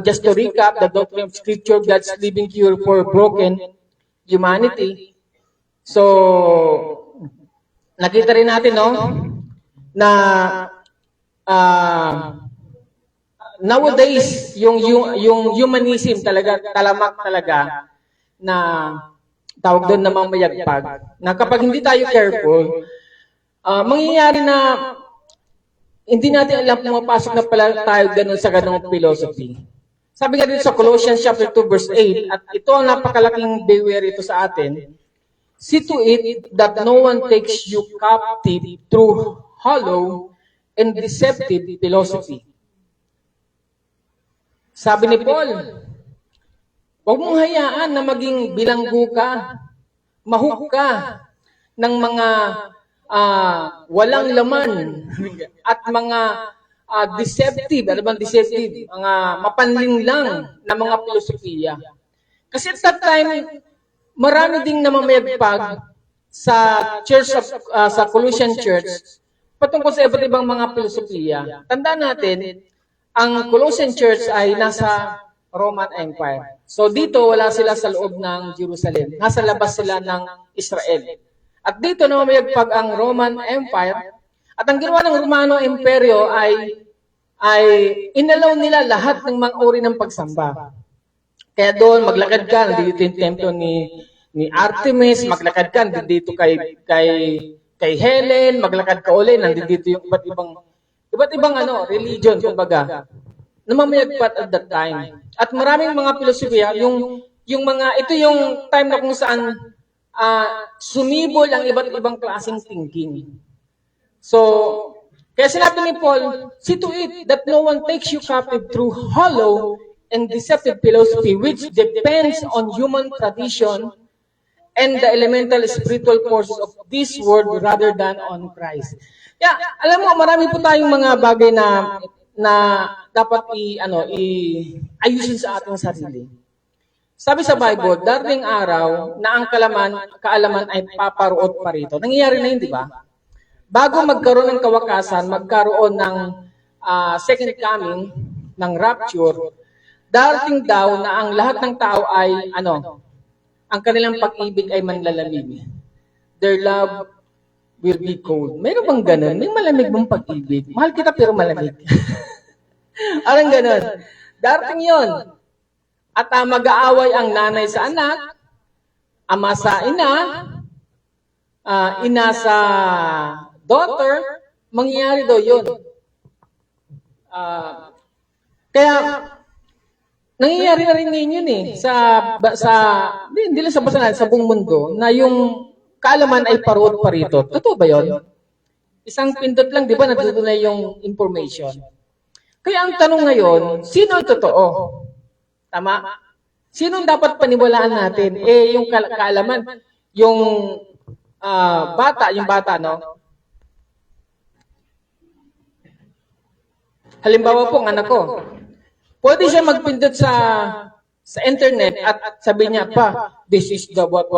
just to recap, the doctrine of Scripture, God's living cure for broken humanity. So, nakita rin natin, no, na nowadays, yung humanism talaga, talamak talaga, na tawag doon na mamayagpag, na kapag hindi tayo careful, mangyayari na hindi natin alam pumapasok na pala tayo ganun sa ganung philosophy. Sabi nga dito sa Colossians chapter 2 verse 8, at ito ang napakalaking beware ito sa atin, see to it that no one takes you captive through hollow and deceptive philosophy. Sabi ni Paul, huwag mong hayaan na maging bilanggo ka, mahuk ka ng mga walang laman at mga deceptive, ano bang deceptive? Mga mapanlinlang na mga filosofiya. Kasi at that time, marami ding namamayagpag sa Church of, sa Colossian Church patungkol sa iba't ibang mga filosofiya. Tandaan natin, ang Colossian Church ay nasa Roman Empire. So dito, wala sila sa loob ng Jerusalem. Nasa labas sila ng Israel. At dito namamayagpag ang Roman Empire. At ang ginawa ng Romano Imperyo ay inalaw nila lahat ng mga uri ng pagsamba. Kaya doon, maglakad ka, nandito yung templo ni Artemis, maglakad ka, nandito kay Helen, maglakad ka uli, nandito yung iba't ibang religion, kumbaga, namamayagpat at that time. At maraming mga filosofiya, ito yung time na kung saan sumibol ang iba't ibang klaseng thinking. So, kaya sinabi ni Paul, see to it that no one takes you captive through hollow and deceptive philosophy which depends on human tradition and the elemental spiritual forces of this world rather than on Christ. Kaya, alam mo, marami po tayong mga bagay na dapat ayusin sa ating sarili. Sabi sa Bible, darating araw na ang kaalaman ay paparuot pa rito. Nangyayari na yun, di ba? Bago magkaroon ng kawakasan, magkaroon ng second coming, ng rapture, darating daw na ang lahat ng tao ay, ang kanilang pag-ibig ay manlalamig. Their love will be cold. Meron bang ganun? May malamig mong pag-ibig. Mahal kita pero malamig. Arang ganun. Darating yon. At mag-aaway ang nanay sa anak, ama sa ina, ina sa daughter, mangyayari daw yun. Kaya, nangyayari na rin ngayon yun eh, hindi lang sa basahan, sa buong mundo, na yung kaalaman ay paruot pa rito. Totoo ba yun? Isang pindot lang, di ba, natutunan na yung information. Kaya ang tanong ngayon, sino ang totoo? Tama? Sino dapat paniwalaan natin? Yung kaalaman, yung bata, no? Halimbawa po, ang anak ko, pwede siya magpindot sa internet at sabi niya pa, this is the what.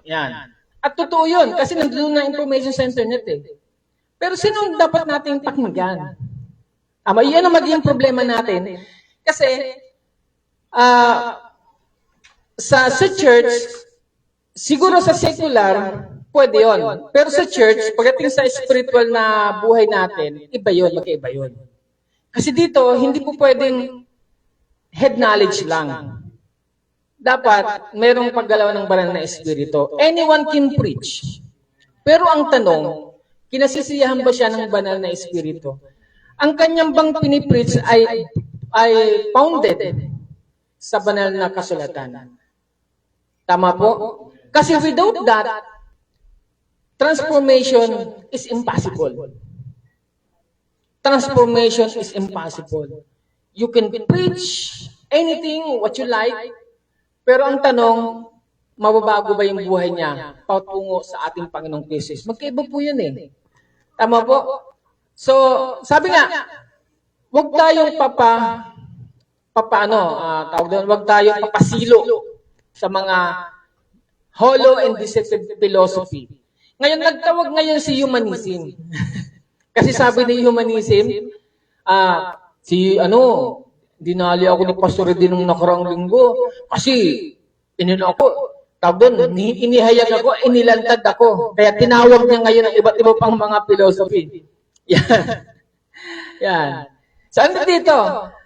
Yan. At totoo yun, kasi nandun na information sa internet eh. Pero sino dapat nating pakinggan? Yan ang magiging problema natin. Kasi, sa church, siguro sa secular, pwede yun. Pero sa church, pagdating sa spiritual na buhay natin, iba yun, magkaiba yun. Kasi dito, hindi po pwedeng head knowledge lang. Dapat, merong paggalaw ng banal na espiritu. Anyone can preach. Pero ang tanong, kinasisiyahan ba siya ng banal na espiritu? Ang kanyang bang pinipreach ay founded sa banal na kasulatan. Tama po? Kasi without that, transformation is impossible. Transformation is impossible. You can preach anything, what you like, pero ang tanong, mababago ba yung buhay niya patungo sa ating Panginoong Kristo? Magkaiba po yun eh. Tama po? So, sabi nga, huwag tayong huwag tayong papasilo sa mga hollow and deceptive philosophy. Ngayon, nagtawag ngayon si humanism. Kasi sabi ni humanism, dinali ako ni Pastor din nung nakaraang linggo. Kasi, inino ako, tawag doon, inihayag ako, inilantad ako. Kaya tinawag niya ngayon ang iba't iba pang mga philosophy. Yan. Yan. So, ano dito?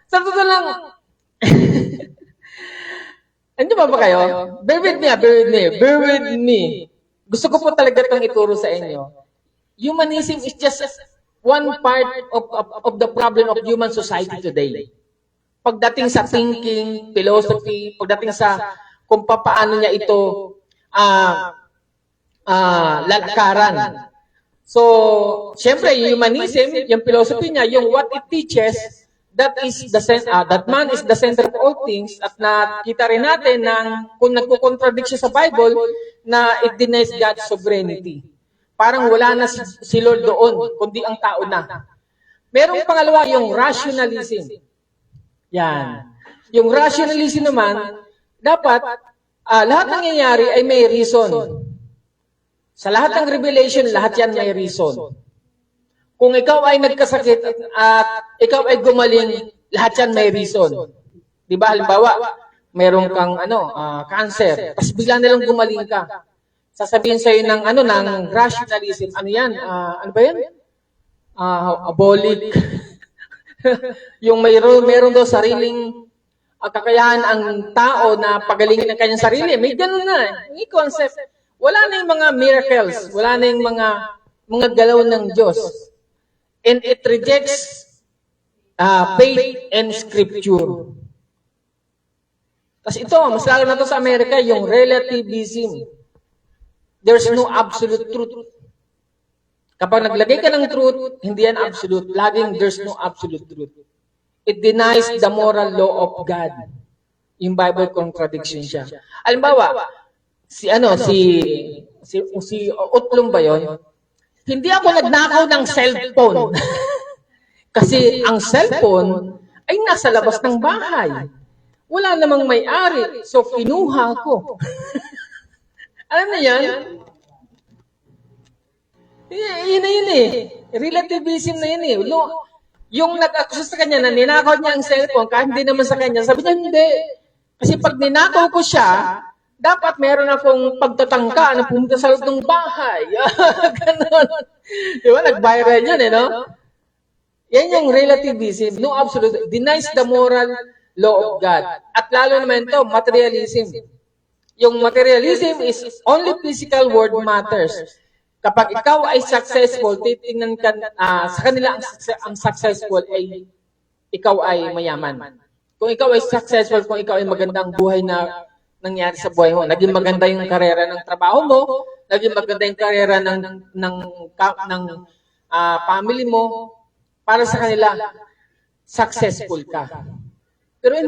Sa totoo lang, hindi ba kayo? Bear with me, bear with me, bear with me. Gusto ko po talaga itong ituro sa inyo. Humanism is just one part of the problem of human society today. Pagdating sa thinking, philosophy, pagdating sa kung paano niya ito lalakaran. So, syempre, humanism, yung philosophy niya, yung what it teaches, that man is the center of all things, at nakita rin natin na kung nagko-contradict siya sa Bible, na it denies God's sovereignty. Parang wala na si Lord doon, kundi ang tao na. Merong pangalawa, yung rationalism. Yan. Yung rationalism naman, dapat, lahat ng nangyayari ay may reason. Sa lahat ng revelation, lahat yan may reason. Kung ikaw ay nagkasakit at ikaw ay gumaling, lahat yan may reason. Di ba? Halimbawa, meron kang cancer, tapos bigla nilang gumaling ka. Sasabihin sa'yo ng rationalism, ano yan? Ano ba yan? Abolic. Yung meron daw sariling kakayahan ang tao na pagalingin ng kanyang sarili. May ganun na. May concept. Wala na yung mga miracles. Wala na yung mga galaw ng Diyos. And it rejects faith and scripture. Tapos ito, mas lalo na ito sa Amerika, yung relativism. There's no absolute truth. Kapag naglagay ka ng truth, hindi yan absolute. Laging there's no absolute truth. It denies the moral law of God. Yung Bible contradiction siya. Halimbawa, si Utlong ba yun? Hindi ako nagnakaw ng cellphone. Kasi ang cellphone ay nasa labas ng bahay. Wala namang may-ari. So, kinuha ko. Alam na yan? Yun na yun eh. Relativism na yun eh. Yung nag-accuse sa kanya na ninakaw niya ang cellphone, kahit hindi naman sa kanya, sabi niya, hindi. Kasi pag ninakaw ko siya, dapat meron akong pagtatangka na pumunta sa loob ng bahay. Ganon. Di ba? Nag-viral yun eh, no? Yan yung relativism. No absolute. Denies the moral law of God. At lalo naman ito, materialism. Yung materialism is only physical world matters. Kapag ikaw ay successful, titingnan ka, sa kanila ang successful ay ikaw ay mayaman. Kung ikaw ay successful, kung ikaw ay magandang buhay na nangyari sa buhay mo, naging maganda yung karera ng trabaho mo, naging maganda yung karera ng family mo, para sa kanila, successful ka. Pero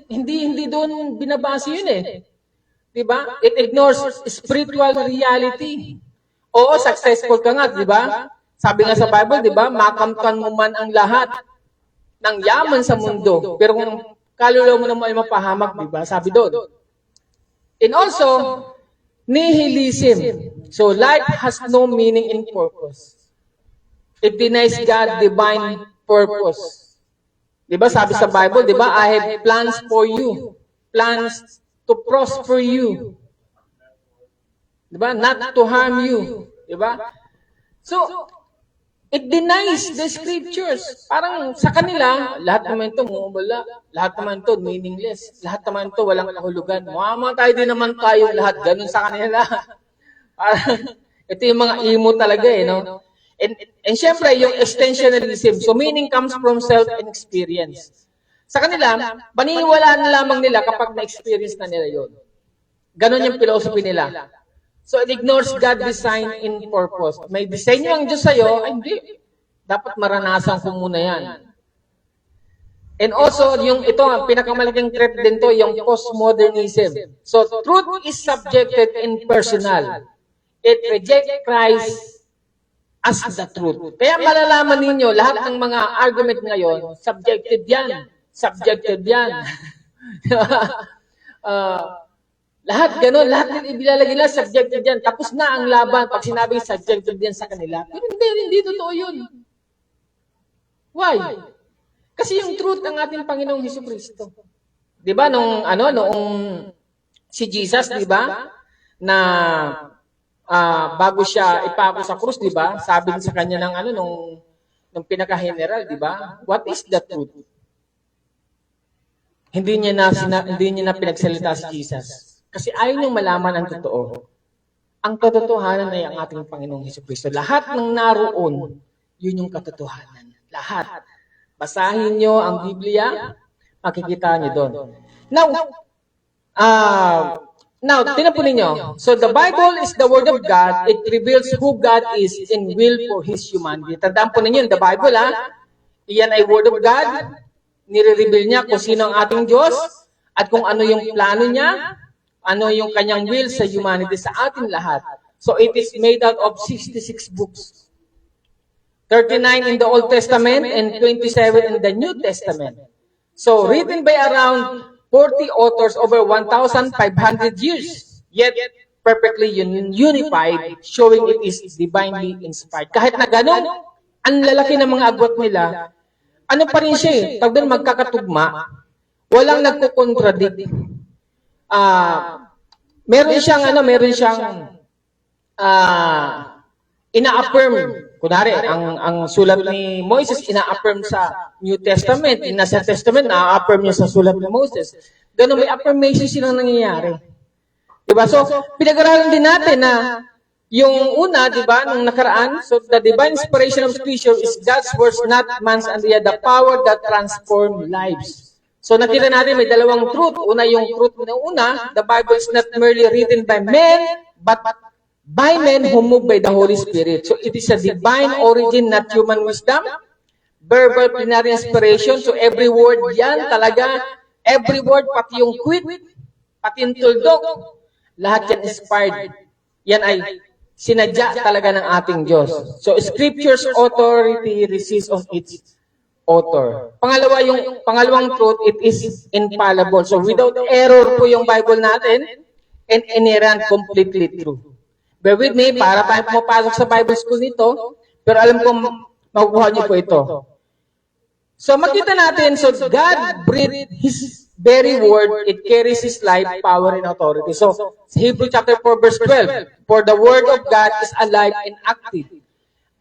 hindi doon binabase yun eh. Diba? It ignores spiritual reality. Oo, successful ka nga, di ba? Sabi nga sa Bible, di ba? Makamtan mo man ang lahat ng yaman sa mundo. Pero kung kaluluwa mo naman ay mapahamak, di ba? Sabi doon. And also, nihilism. So, life has no meaning and purpose. It denies God divine purpose. Di ba? Sabi sa Bible, di ba? I have plans for you. Plans to prosper you. Diba? Not to harm you. Diba? So, it denies the scriptures. Parang sa kanila, lahat naman ito mumula, lahat naman ito meaningless, lahat naman ito walang kahulugan. Mamamatay din naman tayo lahat, ganun sa kanila. Ito yung mga emo talaga eh, no? And syempre, yung extensionalism. So, meaning comes from self and experience. Sa kanila, paniniwalaan na lamang nila kapag na-experience na nila yun. Ganon yung philosophy nila. So, it ignores God's design in purpose. May disenyo ang Diyos sa'yo, ay hindi. Dapat maranasan ko muna yan. And also, yung ito, ang pinakamalaking threat din to, yung postmodernism. So, truth is subjective and personal. It rejects Christ as the truth. Kaya malalaman ninyo, lahat ng mga argument ngayon, subjective yan. Subjective yan. Lahat ganun, lahat din ibilalagay nila subjective yan. Tapos na ang laban pag sinabing subjective yan sa kanila. Pero hindi totoo yun. Why? Kasi yung truth ng ating Panginoong Hesukristo. 'Di ba noong si Jesus, 'di ba? Na bago siya ipako sa krus, 'di ba? Sabi sa kanya ng nung pinaka-general, 'di ba? What is the truth? Hindi niya na pinagsalita si Jesus. Kasi ayaw niyang malaman ang totoo. Ang katotohanan ay ang ating Panginoong Hesukristo. Lahat ng naroon, yun yung katotohanan. Lahat. Basahin niyo ang Biblia, makikita niyo doon. Now, tinapunin niyo. So, the Bible is the Word of God. It reveals who God is in will for His humanity. Tandaan po ninyo, the Bible, iyan ay Word of God. Nire-reveal niya kung sino ang ating Diyos at kung ano yung plano niya, ano yung kanyang will sa humanity, sa ating lahat. So, it is made out of 66 books. 39 in the Old Testament and 27 in the New Testament. So, written by around 40 authors over 1,500 years, yet perfectly unified, showing it is divinely inspired. Kahit na ganun, ang lalaki ng mga agwat nila, ano pa rin siya eh, pag doon magkakatugma, walang nagko-contradict. Meron siyang ina-affirm. Kunwari, ang sulat ni Moses, ina-affirm sa New Testament, nasa Testament, na-affirm niya sa sulat ni Moses. Ganun, may affirmation silang nangyayari. Diba? So, pinag-aralan din natin na yung una, diba, nung nakaraan, so the divine inspiration of Scripture is God's words, not man's, and the power that transform lives. So, nakita natin may dalawang truth. Una, yung truth na una, the Bible is not merely written by men, but by men who move by the Holy Spirit. So, it is a divine origin, not human wisdom. Verbal plenary inspiration. So, every word yan talaga, every word, pati yung quit, pati yung tuldok, lahat yan inspired. Yan ay sinadya talaga ng ating Diyos. So, Scripture's authority resides on its author. Pangalawang truth, it is infallible. So, without error po yung Bible natin, and inerrant, completely true. Bear with me, para tayo pumapasok sa Bible school nito, pero alam ko, makukuha niyo po ito. So, makita natin, so God breathed His very word, it carries His life, power, and authority. So, Hebrews chapter 4, verse 12, for the word of God is alive and active.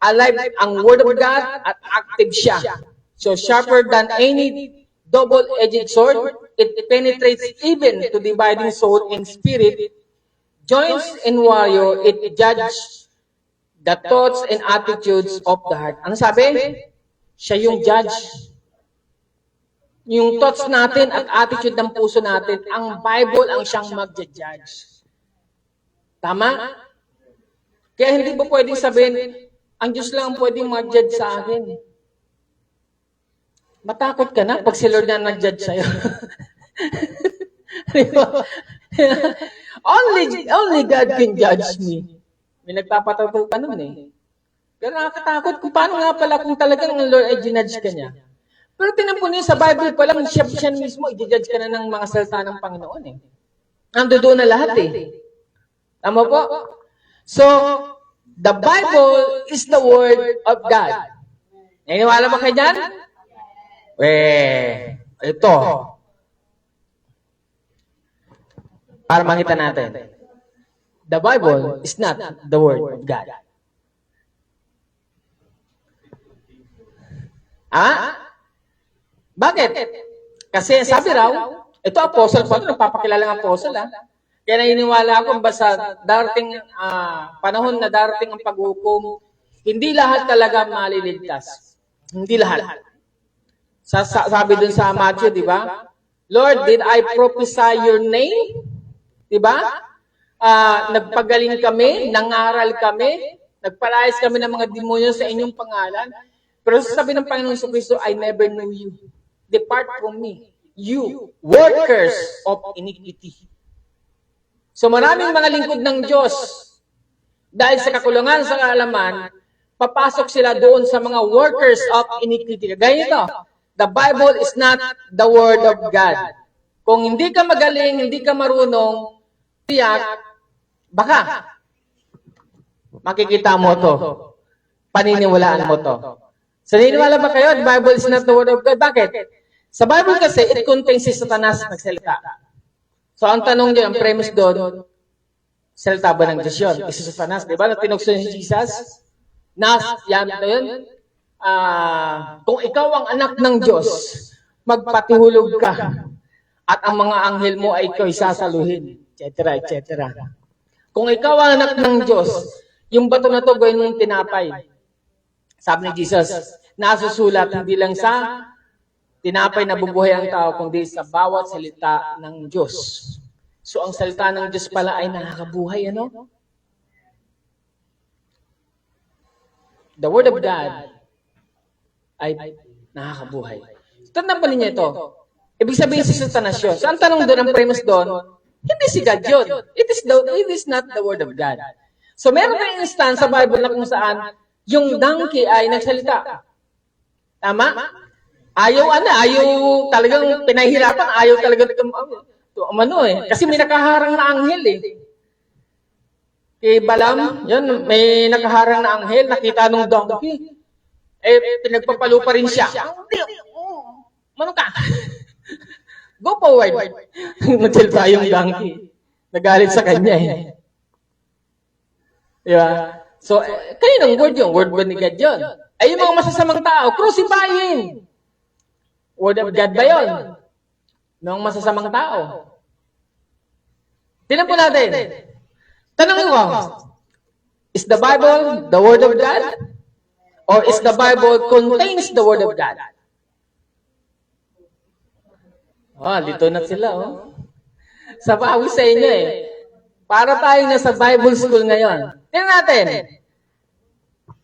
Alive ang word of God at active siya. So, sharper than any double-edged sword, it penetrates even to dividing soul and spirit, joins and warrior, it judges the thoughts and attitudes of the heart. Ano sabi? Siya yung judge. Yung thoughts natin at attitude ng puso natin, ang Bible ang siyang mag-judge. Tama? Kaya hindi ba pwedeng sabihin, ang Diyos lang ang pwedeng mag-judge sa akin. Matakot ka na pag si Lord na nag-judge sa'yo. Only God can judge me. May nagpapatawag ka nun eh. Pero nakakatakot kung paano nga pala kung talagang ang Lord ay ginudge ka niya. Pero tinapo niya sa Bible pa lang, siya mismo, i-judge ka na ng mga salita ng Panginoon eh. Ando doon na lahat eh. Tama po? So, the Bible is the Word of God. Naniniwala ba kayo dyan? Ito. Para makita natin. The Bible is not the Word of God. Bakit? Kasi sabi raw, ito apostle pa, nagpapakilala ng apostle Kaya naniniwala ako basta darating panahon na darating ang paghukom, hindi lahat talaga maliligtas. Hindi lahat. Sabi dun sa Matthew, di ba? Lord, did I prophesy your name? Di ba? Nagpagaling kami, nangaral kami, nagpalayas kami ng mga demonyo sa inyong pangalan. Pero sabi ng Panginoon Jesucristo, I never knew you. Depart from me, you workers of iniquity. So maraming mga lingkod ng Diyos, dahil sa kakulangan sa kaalaman, papasok sila doon sa mga workers of iniquity. Gaya ito, the Bible is not the Word of God. Kung hindi ka magaling, hindi ka marunong, baka makikita mo to, paniniwalaan mo to. So, naniniwala ba kayo? The Bible is not the Word of God. Bakit? Sa Bible kasi, it contains si Satanas nagsalita. So, ang tanong niyo, ang premise doon, salita ba ng Diyos yun? Isa sa Satanas, di ba? Na tinukso ni Jesus? Yan ito yun. Kung ikaw ang anak ng Diyos, magpatihulog ka at ang mga anghel mo ay ikaw isasaluhin, etc., etc. Kung ikaw ang anak ng Diyos, yung bato na to gawin mong tinapay. Sabi ni Jesus, nasusulat hindi lang sa tinapay na bubuhay ang tao, kundi sa bawat salita ng Diyos. So, ang salita ng Diyos pala ay nakakabuhay, ano? The Word of God ay nakakabuhay. Tandaan pa ninyo ito. Ibig sabihin sa Satanas yun. So, ang tanong doon, ang premise doon, hindi si God yun. It is not the Word of God. So, meron tayong instance sa Bible na kung saan yung donkey ay nagsalita. Tama? Ayaw talagang pinahirapan, ayaw talagang kasi may nakaharang na anghel eh. Kay Balaam, yun, may nakaharang na anghel, nakita nung donkey. Pinagpapalo pa rin siya. Mano ka? Go forward. Nagsalita yung donkey. Nagalit sa kanya eh. Diba? So, kaninong word yun? Word ba ni God yun? Ay, yung mga masasamang tao, crucifying. Word of God ba yun? Ng masasamang tao. Tingnan po natin. Tanongin ko, is the Bible the Word of God? Or is the Bible contains the Word of God? Lito na sila, Sa bawi sa inyo eh. Para tayong nasa Bible school ngayon. Tingnan natin.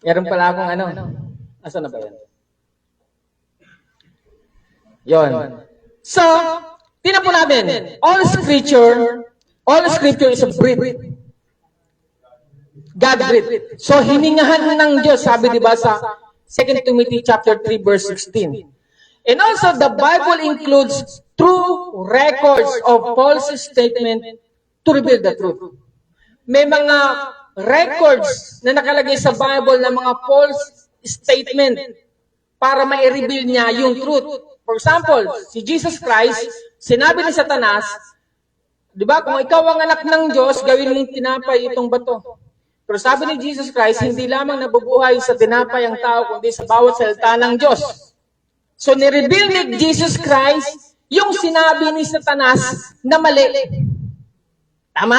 Meron pala akong Asan na ba yan? Yon. So, tingnan po natin. All scripture is a breathed. God breathed. So, hiningahan ng Diyos, sabi diba sa 2 Timothy chapter 3 verse 16. And also, the Bible includes true records of false statement to reveal the truth. May mga records na nakalagay sa Bible na mga false statement para ma-reveal niya yung truth. For example, si Jesus Christ, sinabi ni Satanas, di ba, kung ikaw ang anak ng Diyos, gawin mong tinapay itong bato. Pero sabi ni Jesus Christ, hindi lamang nabubuhay sa tinapay ang tao, kundi sa bawat salita ng Diyos. So, nireveal ni Jesus Christ yung sinabi ni Satanas na mali. Tama?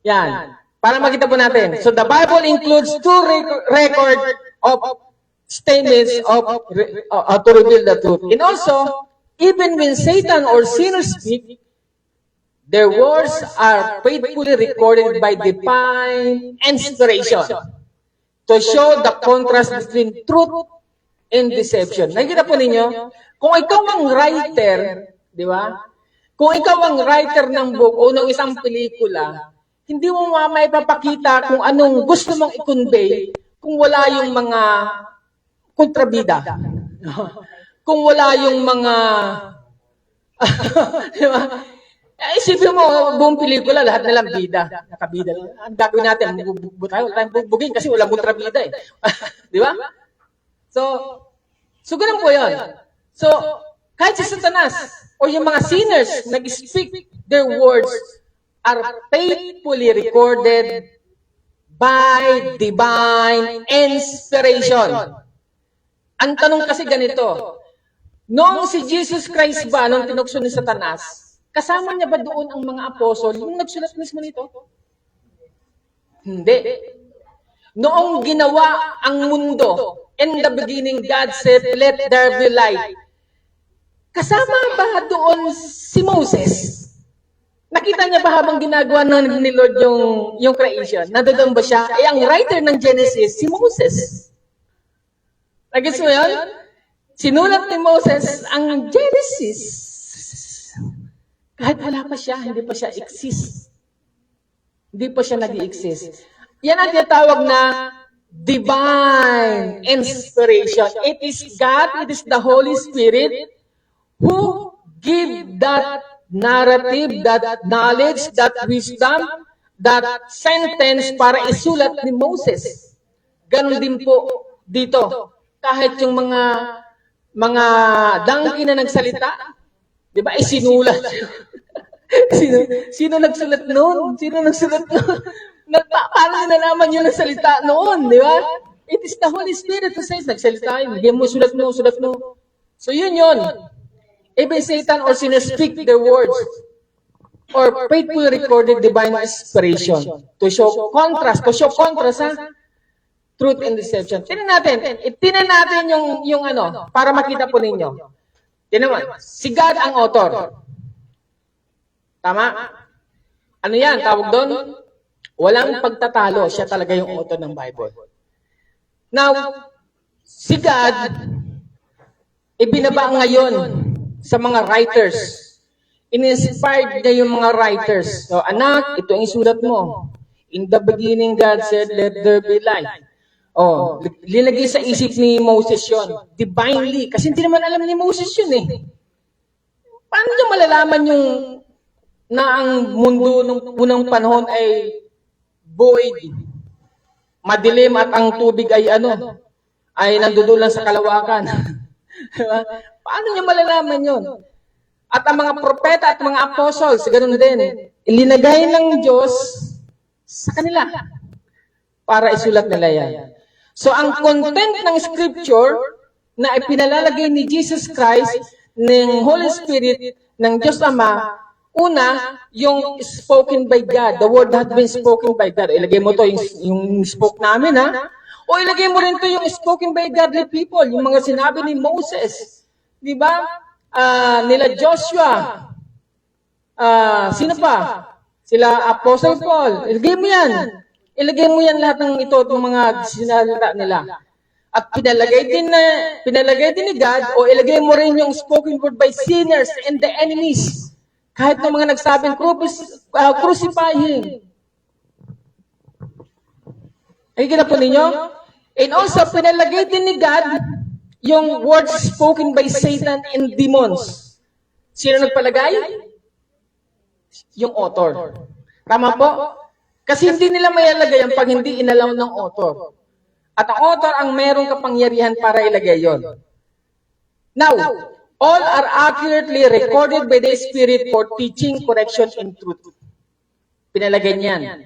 Yan. Para makita po natin. So, the Bible includes two record of statements to reveal the truth. And also, even when Satan or sinners speak, their words are faithfully recorded by divine inspiration to show the contrast between truth and deception. Nakikita po ninyo, kung ikaw ang writer, di ba? Kung ikaw ang writer ng book o ng isang pelikula, hindi mo maipapakita kung anong gusto mong i-convey kung wala yung mga kontrabida. Kung wala yung mga di ba? Isipin mo, buong pelikula, lahat na lang bida. Nakabida lang. Ang gagawin natin, tayo bubugin kasi walang kontrabida eh. Di ba? So ganun po yun. So, kahit si Satanas o yung mga sinners nag-speak, their words are faithfully recorded by divine inspiration. Ang tanong kasi ganito, noong si Jesus Christ ba, nung tinukso ni Satanas, kasama niya ba doon ang mga apostol, yung nagsulat mismo nito? Hindi. Noong ginawa ang mundo, in the beginning, God said, let there be light. Kasama ba doon si Moses? Nakita niya ba habang ginagawa ni Lord yung creation? Nandoon ba siya? Ang writer ng Genesis, si Moses. Nagets mo yun? Sinulat ni Moses ang Genesis. Kahit wala pa siya, hindi pa siya exist. Hindi pa siya nag-exist. Yan ang tinatawag na divine inspiration. It is God, it is the Holy Spirit who give that narrative, that knowledge, that wisdom, that sentence para isulat ni Moses. Ganon din po dito. kahit yung mga donkey na nagsalita, di ba, sinulat. Sino nagsulat noon? Sino nagsulat noon? Paano nalaman yun ang salita noon, di ba? It is the Holy Spirit who says, nagsalita yun. Hindi mo, sulat mo. So yun. Even Satan or sinners speak their words or faithfully recorded divine inspiration to show contrast ha? Truth and deception. Tinan natin yung ano, para makita po ninyo. Tinan mo, si God ang author. Tama? Ano yan? Tawag doon? Walang pagtatalo. Siya talaga yung author ng Bible. Now, si God, ibinaba ngayon sa mga writers. In-inspired niya yung mga writers. So, anak, ito ang isulat mo. In the beginning, God said, let there be light. Oh, linagay sa isip ni Moses yun. Divinely. Kasi hindi naman alam ni Moses yun eh. Paano niya malalaman yung na ang mundo nung unang panahon ay void, madilim at ang tubig ay ay nandudulan sa kalawakan. Paano niya malalaman yun? At ang mga propeta at mga apostles, ganun din, ilinagay ng Diyos sa kanila para isulat nila yan. So ang content ng scripture na ipinalalagay ni Jesus Christ, ng Holy Spirit, ng Diyos Ama, una, yung spoken by God, the word that has been spoken by God. Ilagay mo to yung spoke namin, ha? O ilagay mo rin to yung spoken by godly people, yung mga sinabi ni Moses. Di ba? Nila Joshua. Sino pa? Sila Apostle Paul. Ilagay mo yan. Ilagay mo yan lahat ng ito, itong mga sinalita nila. At pinalagay din ni God, o ilagay mo rin yung spoken word by sinners and the enemies. Kahit ng mga nagsabing, crucify him. Ay, kina po ninyo? And also, pinalagay din ni God yung words spoken by Satan and demons. Sino nagpalagay? Yung author. Tama po? Kasi hindi nila mayalagay yan pag hindi inalaw ng author. At ang author ang merong kapangyarihan para ilagay yon. Now, all are accurately recorded by the Spirit for teaching, correction, and truth. Pinalagay niyan.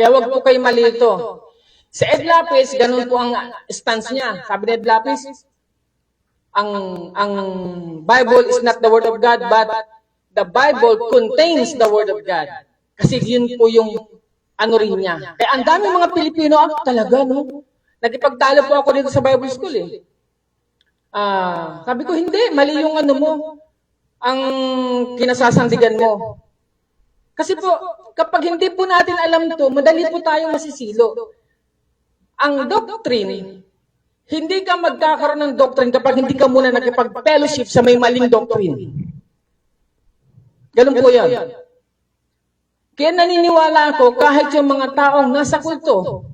Kaya wag po kayo malito. Sa Ed Lapis, ganun po ang stance niya. Sabi ni Ed Lapis, ang Bible is not the Word of God, but the Bible contains the Word of God. Kasi yun po yung ano rin niya. Kaya ang dami mga Pilipino, talaga, no? Nagipagtalo po ako dito sa Bible School, eh. Sabi ko, hindi, mali yung mo, ang kinasasandigan mo. Kasi po, kapag hindi po natin alam to, madali po tayong masisilo. Ang doctrine, hindi ka magkakaroon ng doctrine kapag hindi ka muna nakipag-fellowship sa may maling doctrine. Ganun po yan. Kaya naniniwala ako, kahit yung mga taong nasa kulto,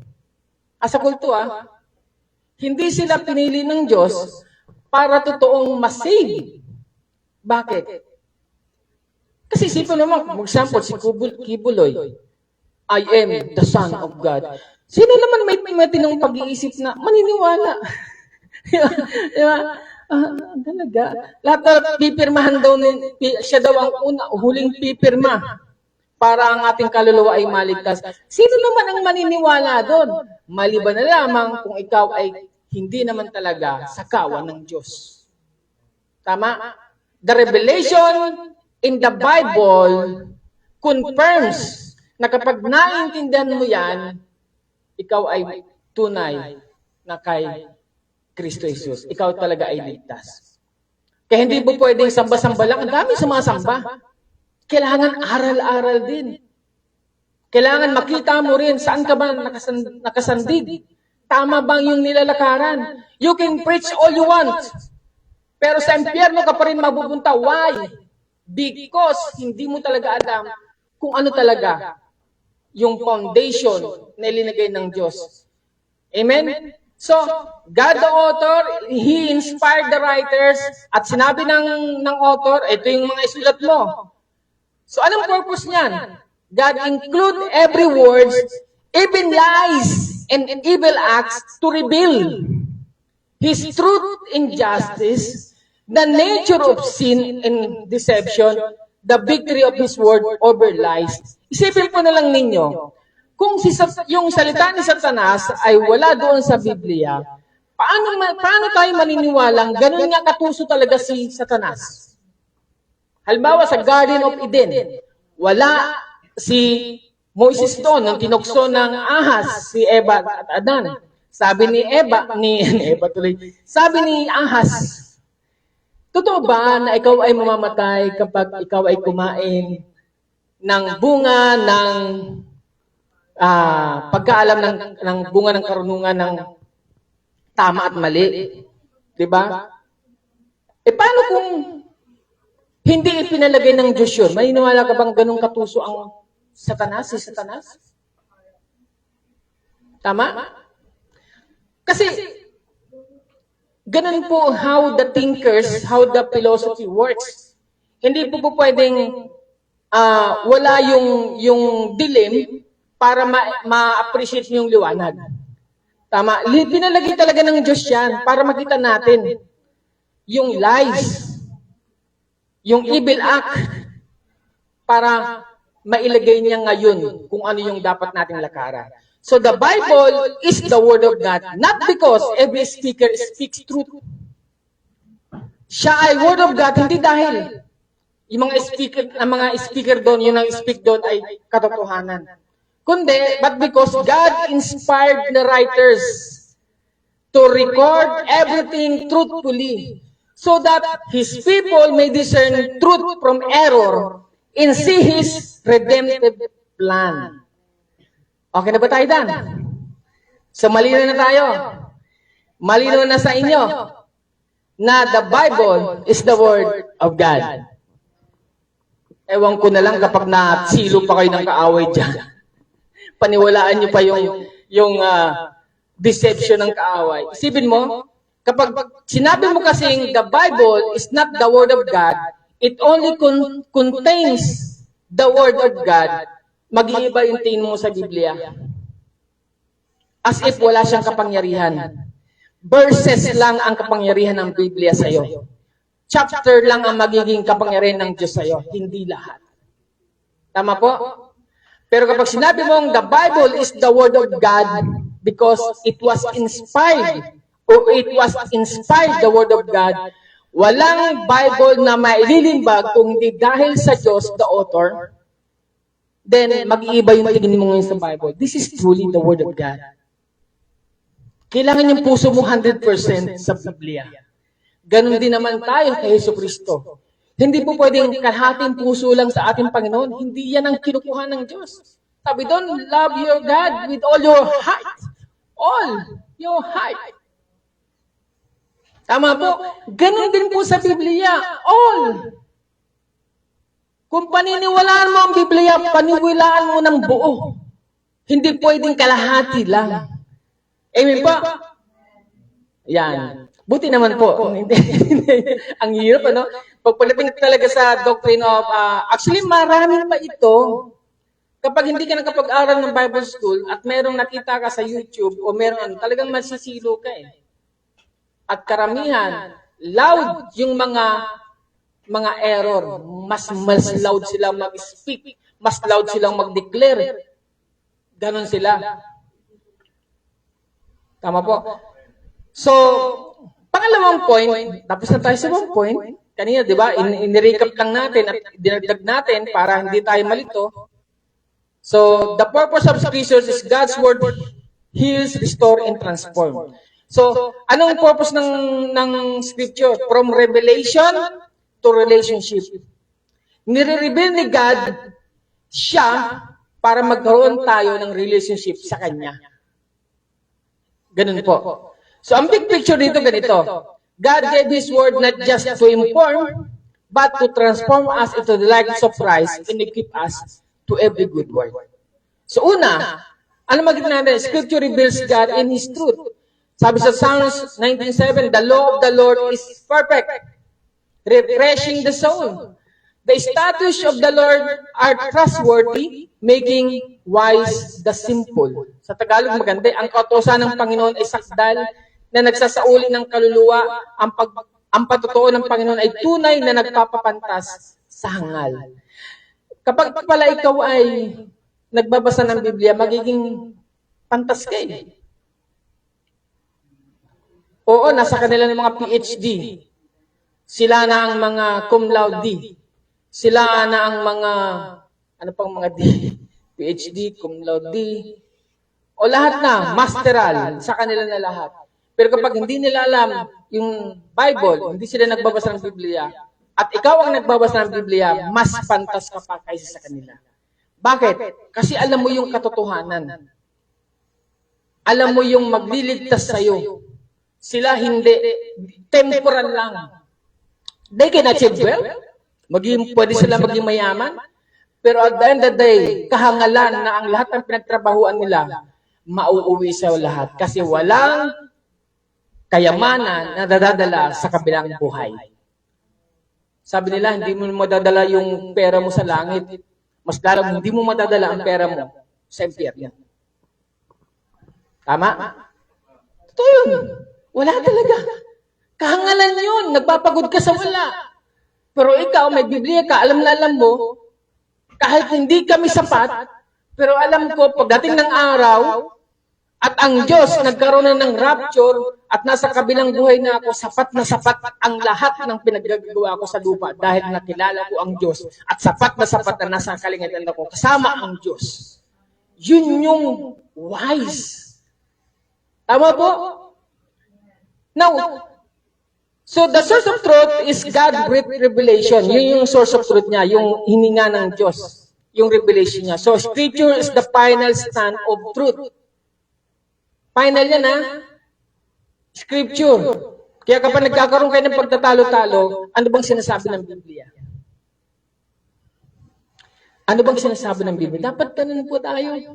hindi sila pinili ng Diyos para totoong masave. Bakit? Kasi isipin naman, for example, si Kibuloy, I am the Son of God. Sino naman may matinong pag-iisip na maniniwala? Diba? Talaga. Lahat na pipirmahan daw, siya daw ang huling pipirma para ang ating kaluluwa ay maligtas. Sino naman ang maniniwala doon? Maliban na lamang kung ikaw ay hindi naman talaga sa kawan ng Diyos. Tama? The revelation in the Bible confirms na kapag naiintindihan mo yan, ikaw ay tunay na kay Kristo Jesus. Ikaw talaga ay ligtas. Kaya hindi mo pwedeng samba-samba lang. Ang dami sumasamba. Kailangan aral-aral din. Kailangan makita mo rin saan ka ba nakasandig. Tama bang yung nilalakaran? You can preach all you want. Pero sa impyerno ka pa rin mapupunta. Why? Because hindi mo talaga alam kung ano talaga yung foundation na ilinagay ng Diyos. Amen? So, God the author, He inspired the writers, at sinabi ng author, ito yung mga isulat mo. So, anong purpose niyan? God include every word, even lies and evil acts, to reveal His truth and justice, the nature of sin and deception, the victory of His word over lies. Isipin po na lang ninyo, kung yung salita ni Satanas ay wala doon sa Biblia, paano tayo maniniwalang ganun nga katuso talaga si Satanas? Halimbawa sa Garden of Eden, wala si Moses doon nung tinukso ng ahas si Eva at Adan. Sabi ni sabi ni Ahas, totoo ba na ikaw ay mamamatay kapag ikaw ay kumain ng bunga ng pagkaalam ng bunga ng karunungan ng tama at mali? Diba? Paano kung hindi ipinalagay ng Diyos yun? Maniniwala ka bang ganun katuso ang Satanas, si Satanas? Tama? Kasi, ganun po how the thinkers, how the philosophy works. Hindi po pwedeng wala yung dilim para ma-appreciate yung liwanag. Tama? Pinalagay talaga ng Diyos yan para makita natin yung lies, yung evil act, para mailagay niya ngayon kung ano yung dapat nating lakaran. So the Bible is the Word of God, not because every speaker speaks truth. Siya ay Word of God, hindi dahil yung mga speaker doon, yung speak doon ay katotohanan. Kundi, but because God inspired the writers to record everything truthfully so that His people may discern truth from error and see His redemptive plan. Okay na ba tayo dan? So malinaw na tayo. Malinaw na sa inyo na the Bible is the Word of God. Ewan ko na lang kapag nasilo pa kayo ng kaaway dyan. Paniwalaan nyo pa yung deception ng kaaway. Isipin mo, kapag sinabi mo kasing the Bible is not the Word of God, it only contains the Word of God, mag-iiba yung tingin mo sa Biblia. As if wala siyang kapangyarihan. Verses lang ang kapangyarihan ng Biblia sa'yo. Chapter lang ang magiging kapangyarihan ng Diyos sa'yo, hindi lahat. Tama po? Pero kapag sinabi mong the Bible is the Word of God because it was inspired, the Word of God, walang Bible na maililimbag kung hindi dahil sa Diyos, the author, then mag-iiba yung tingin mo ngayon sa Bible. This is truly the Word of God. Kailangan yung puso mo 100% sa Biblia. Ganon din naman tayo kay Yesu Cristo. Hindi po pwedeng kalahating puso lang sa ating Panginoon. Hindi yan ang kinukuha ng Diyos. Sabi doon, love your God with all your heart. All your heart. Tama po? Ganon din po sa Biblia. All. Kung paniniwalaan mo ang Biblia, paniniwalaan mo ng buo. Hindi pwedeng kalahati lang. Amen po? Yan. Buti naman po. Ang hirap, ano? Pagpalating talaga sa doctrine of, actually marami pa ito. Kapag hindi ka nakapag-aral ng Bible School at merong nakita ka sa YouTube o meron, talagang masisilo ka eh. At karamihan, loud yung mga error. Mas loud silang mag-speak. Mas loud silang mag-declare. Ganon sila. Tama po. So, pangalawang point, tapos na tayo sa one point. Kanina, di ba, in-recap lang natin at dinagdag natin para hindi tayo malito. So, the purpose of Scriptures is God's Word heals, restore, and transform. So, anong purpose ng Scripture? From revelation to relationship. Nire-reveal ni God siya para magkaroon tayo ng relationship sa Kanya. Ganun po. So, ang big picture dito ganito. God gave His Word not just to inform, but to transform us into the likeness of Christ and equip us to every good work. So, una, ano magiging natin? Scripture reveals God in His truth. Sabi sa Psalms 19:7, the law of the Lord is perfect, refreshing the soul. The statutes of the Lord are trustworthy, making wise the simple. Sa Tagalog maganda, ang kautusan ng Panginoon ay sakdal, na nagsasauli ng kaluluwa, ang patutuo ng Panginoon ay tunay na nagpapapantas sa hangal. Kapag pala ikaw ay nagbabasa ng Biblia, magiging pantas ka eh. Oo, nasa kanila ng mga PhD. Sila na ang mga cum laude. Sila na ang mga, ano pang mga D? PhD, cum laude. O lahat na, masteral, sa kanila na lahat. Pero kapag hindi nila alam yung Bible, hindi sila nagbabasa ng Biblia, at ikaw ang nagbabasa ng Biblia, mas pantas ka pa kaysa sa kanila. Bakit? Kasi alam mo yung katotohanan. Alam mo yung magliligtas sa'yo. Sila hindi. Temporal lang. They can achieve well. Pwede sila maging mayaman. Pero at the end of the day, kahangalan na ang lahat ng pinagtrabahuan nila, mauuwi sa lahat. Kasi walang kayamanan na dadadala sa kabilang buhay. Sabi nila, hindi mo madadala yung pera mo sa langit. Mas lalo, hindi mo madadala ang pera mo sa impyerno. Tama? Ito yun. Wala talaga. Kahangalan yun. Nagpapagod ka sa wala. Pero ikaw, may Biblia ka, alam na alam mo, kahit hindi kami sapat, pero alam ko, pagdating ng araw, at ang Diyos nagkaroon na ng rapture, at nasa kabilang buhay na ako, sapat na sapat ang lahat ng pinaggagawa ko sa lupa dahil nakilala ko ang Diyos, at sapat na nasa kalingitan ako, kasama ang Diyos. Yun yung wise. Tama po? Now, so the source of truth is God-breathed revelation. Yun yung source of truth niya, yung hininga ng Diyos, yung revelation niya. So Scripture is the final stand of truth. Final yan ha? Scripture. Kaya kapag nagkakaroon kayo ng pagtatalo-talo, ano bang sinasabi ng Biblia? Ano bang sinasabi ng Biblia? Dapat ganun po tayo.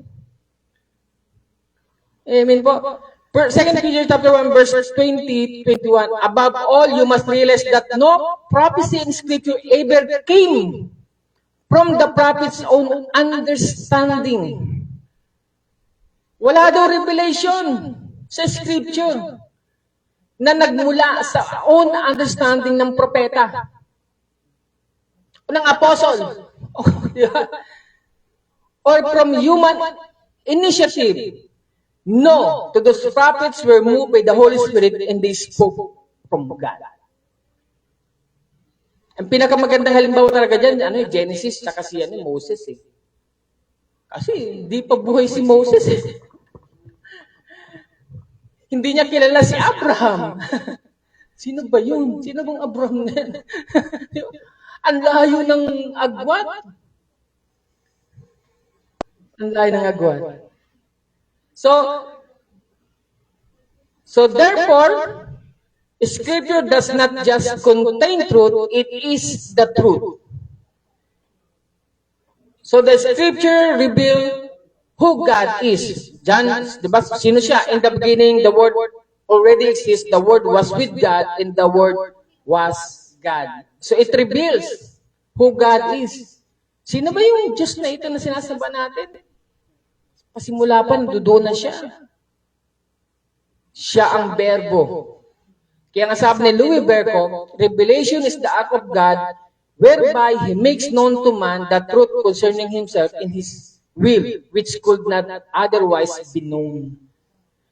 Amen po. 2 Peter chapter 1, verse 20, 21. Above all, you must realize that no prophecy in Scripture ever came from the prophet's own understanding. Wala daw revelation sa Scripture na nagmula sa own understanding ng propeta o ng apostle or from human initiative. No, to those prophets were moved by the Holy Spirit and they spoke from God. Ang pinakamagandang halimbawa talaga dyan, Genesis, saka si Moses eh. Kasi hindi pa buhay si Moses eh. Hindi niya kilala si Abraham. Sino ba yun? Sino bang Abraham na yan? Ang layo ng agwat. Ang layo ng agwat. So therefore, Scripture does not just contain truth, it is the truth. So the Scripture reveal who God is. John, diba, sino siya? In the beginning, the Word already exists, the Word was with God, and the Word was God. So it reveals who God is. Sino ba yung Diyos na ito na sinasamba natin? Pasimula pa, doon na siya. Siya ang berbo. Kaya nga sabi ni Louis Berkhoff, revelation is the act of God whereby He makes known to man the truth concerning Himself in His will, which could not otherwise be known.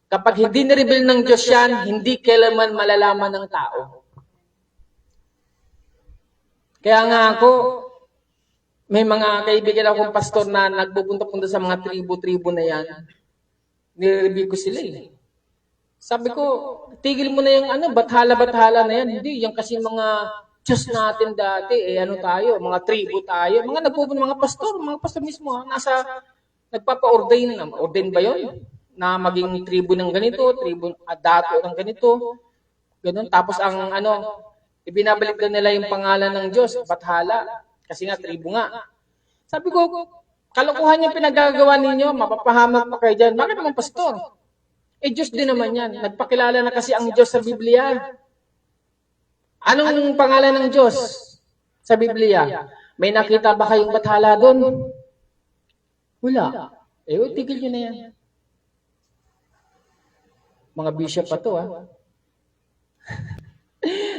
Kapag hindi na-reveal ng Diyos yan, hindi kailanman malalaman ng tao. Kaya nga ako, may mga kaibigan akong pastor na nagpupunta-punta sa mga tribu-tribu na yan. Nire-review ko sila eh. Sabi ko, tigil mo na yung bathala-bathala na yan. Hindi, yan kasi mga Diyos natin dati, tayo, mga tribu tayo. Mga nagpupunta, mga pastor mismo, nagpapa-ordain na. Ordain ba yun? Na maging tribu ng ganito, tribu dato ng ganito. Ganun. Tapos ibinabalik na nila yung pangalan ng Diyos, bathala. Kasi nga, tribu nga. Sabi ko, kalokohan yung pinagagawa ninyo, mapapahamak pa kayo dyan. Bakit naman pastor? Diyos din naman yan. Nagpakilala na kasi ang Diyos sa Biblia. Anong pangalan ng Diyos sa Biblia? May nakita ba kayong bathala doon? Wala. Tigil nyo na yan. Mga bishop pa to, ha?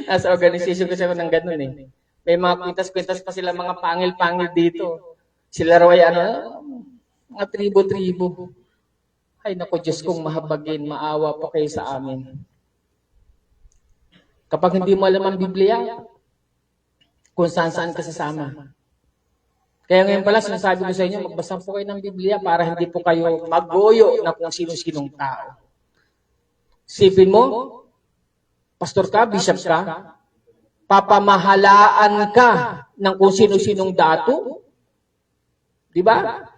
Nasa organization kasi ako ng ganun eh. May mga kwintas-kwintas pa sila, mga pangil-pangil dito. Sila raw ay mga tribo-tribo. Ay naku, Diyos kong mahabagin, maawa po kayo sa amin. Kapag hindi mo alam ang Biblia, kung saan-saan ka sasama. Kaya ngayon pala, sinasabi ko sa inyo, magbasa po kayo ng Biblia para hindi po kayo magoyo na kung sino-sinong tao. Sipin mo, pastor ka, bishop ka, papamahalaan ka ng kung sino-sinong dato. Di ba?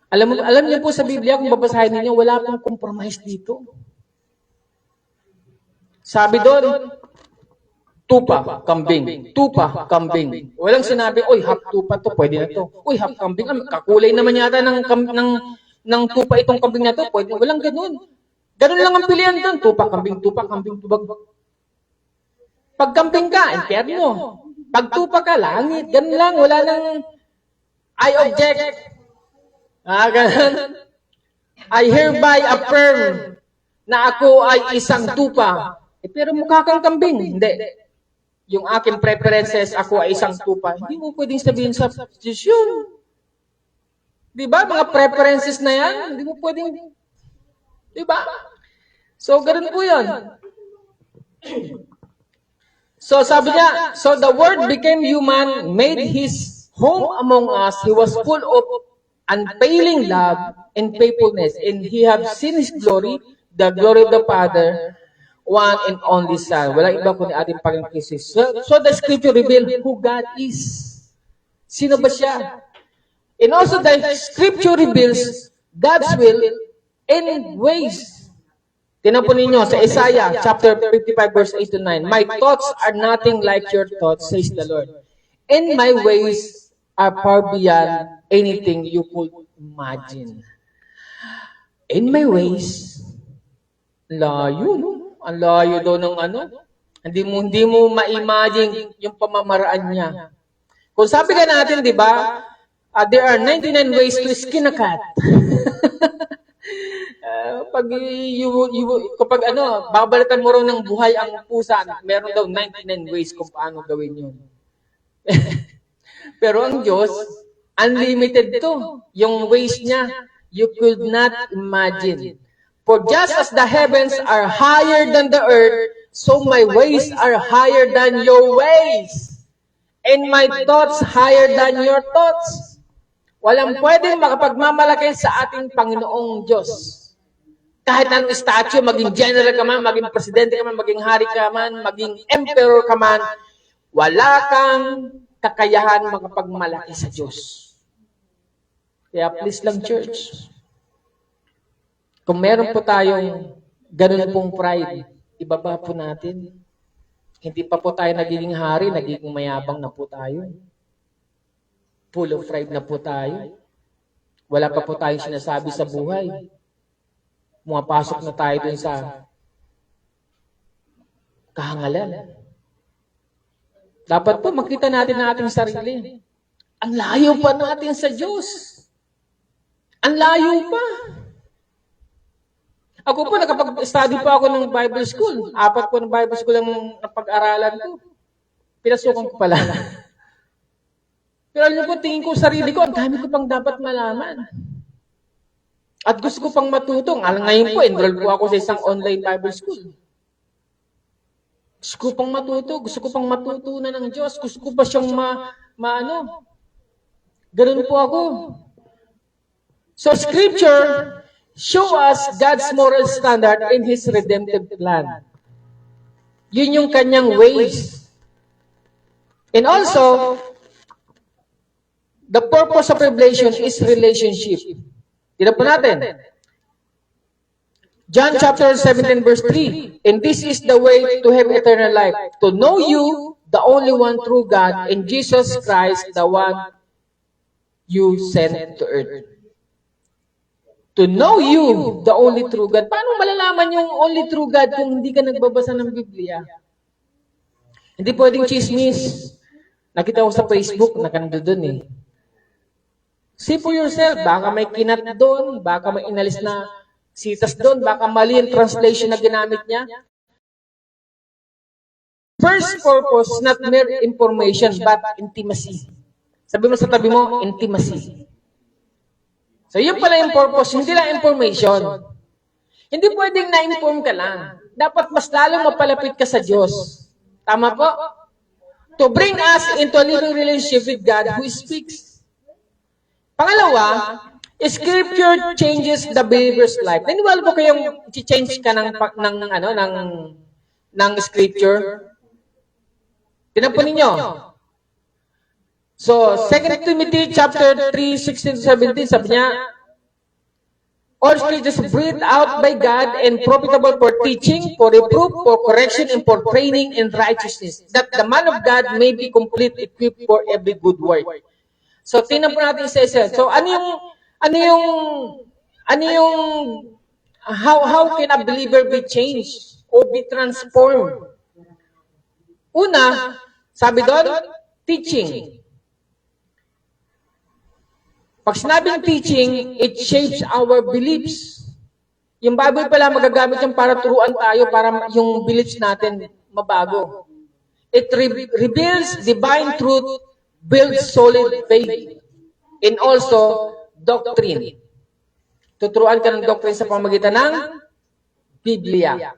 Alam niyo po sa Biblia, kung babasahin niyo, wala pong compromise dito. Sabi doon, tupa, kambing. Tupa, kambing. Walang sinabi, oy, half tupa to, pwede na to. Oy, half kambing, kakulay naman yata ng tupa itong kambing na to, pwede. Walang ganun. Ganun lang ang pilihan doon. Tupa, kambing, tubag. Pag kambing ka, impyerno. Pag tupa ka, langit. Ganun lang, wala nang I object. Ganun. I hereby affirm na ako ay isang tupa. Pero mukha kang kambing. Hindi. Yung aking preferences, ako ay isang tupa. Hindi mo pwedeng sabihin sa substitution. Di ba? Mga preferences na yan, hindi mo pwedeng. Di ba? So, ganun po yun. So, sabi niya, so the Word became human, made His home among us. He was full of unfailing love and faithfulness, and He have seen His glory, the glory of the Father, one and only Son. Walang iba kundi ating Panginoon Jesus. So the Scripture reveal who God is. Sino ba siya? And also the Scripture reveals God's will and ways. Tingnan po ninyo sa Isaiah chapter 55 verse 8 to 9. My thoughts are nothing like your thoughts, says the Lord. And my ways are far beyond anything you could imagine. In my ways, layo, no? Ang layo daw ng Hindi mo ma-imagine yung pamamaraan niya. Kung sabi ka natin, di ba, there are 99 ways to skin a cat. Kapag babalikan mo raw ng buhay ang pusa, meron daw 99 ways kung paano gawin yun. Pero ang Diyos, unlimited to. Yung ways niya, you could not imagine. For just as the heavens are higher than the earth, so my ways are higher than your ways. And my thoughts higher than your thoughts. Walang pwedeng makapagmamalaki sa ating Panginoong Diyos. Kahit anong statue, maging general ka man, maging presidente ka man, maging hari ka man, maging emperor ka man, wala kang kakayahan makapagmalaki sa Diyos. Kaya please lang, church, kung meron po tayong ganun pong pride, ibaba po natin. Hindi pa po tayo nagiging hari, nagiging mayabang na po tayo. Full of pride na po tayo. Wala pa po tayong sinasabi sa buhay. Pumapasok na tayo dun sa kahangalan. Dapat po makita natin ang ating sarili. Ang layo pa natin sa Diyos. Ang layo pa. Ako po, nakapag-study pa ako ng Bible School. 4 po ng Bible School ang napag-aralan ko. Pinasukan ko pala. Pero alam niyo po, tingin ko sarili ko, ang dami ko pang dapat malaman. At gusto ko pang matutong. Ngayon po, enroll po ako sa isang online Bible School. Gusto ko pang matuto. Gusto ko pang matutunan ng Diyos. Gusto ko pa siyang ganun po ako. So, Scripture show us God's moral standard in His redemptive plan. Yun yung kanyang ways. And also, the purpose of revelation is relationship. Tignan po natin. John chapter 17 verse 3. And this is the way to have eternal life. To know you, the only one true God, and Jesus Christ, the one you sent to earth. To know you, the only true God. Paano malalaman yung only true God kung hindi ka nagbabasa ng Biblia? Hindi pwedeng chismis. Nakita ko sa Facebook, nakando doon eh. See for yourself, baka may kinat doon, baka may inalis na sitas doon, baka mali yung translation na ginamit niya. First purpose, not mere information, but intimacy. Sabi mo sa tabi mo, intimacy. So, yun pala yung purpose, hindi lang information. Hindi pwedeng na-inform ka lang. Dapat mas lalong mapalapit ka sa Diyos. Tama po? To bring us into a living relationship with God who speaks. Pangalawa, Scripture changes the believer's life. Naniwala po kayong i-change ka ng Scripture? Tinan po ninyo. So, 2 Timothy chapter 3, 16-17, sabi niya, all scriptures breathed out by God and profitable for teaching, for reproof, for correction, and for training in righteousness, that the man of God may be complete, equipped for every good work. So, tingnan po natin isa-isa. So, how can a believer be changed or be transformed? Una, sabi doon, teaching. Pag sinabing teaching, it shapes our beliefs. Yung Bible pala magagamit yung para turuan tayo, para yung beliefs natin mabago. It reveals divine truth, builds solid faith, and also doctrine. Tuturuan ka ng doctrine sa pamamagitan ng Biblia.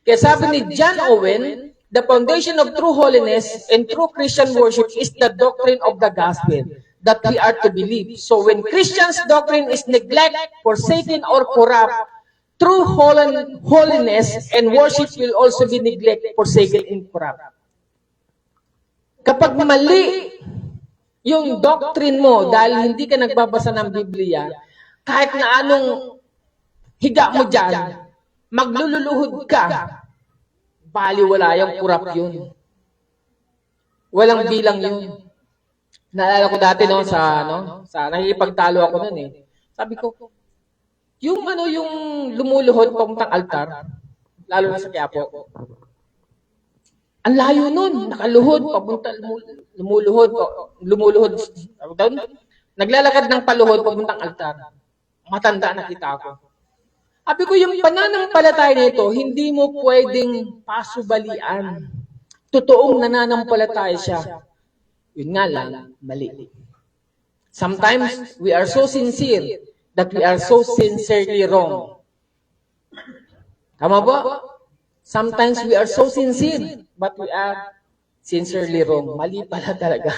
Kaya sabi ni John Owen, the foundation of true holiness and true Christian worship is the doctrine of the gospel that we are to believe. So when Christians' doctrine is neglected, forsaken, or corrupt, true holiness and worship will also be neglected, forsaken, and corrupt. Kapag mali yung doctrine mo dahil hindi ka nagbabasa ng Biblia, kahit na anong higa mo dyan, maglululuhod ka, baliwala yung kurap yun. Walang bilang yun. Naalala ko dati sa nakikipagtalo ako noon eh. Sabi ko, yung lumuluhod papuntang altar, lalo na sa Quiapo. Ang layo nun, nakaluhod, lumuluhod. Naglalakad ng paluhod papuntang altar. Matanda nakita ako. Sabi ko, yung pananampalataya nito, hindi mo pwedeng pasubalian. Totoong nananampalataya siya. Yun nga lang, mali. Sometimes, we are so sincere that we are so sincerely wrong. Tama ba? Sometimes, we are so sincere, but we are sincerely wrong. Mali pala talaga.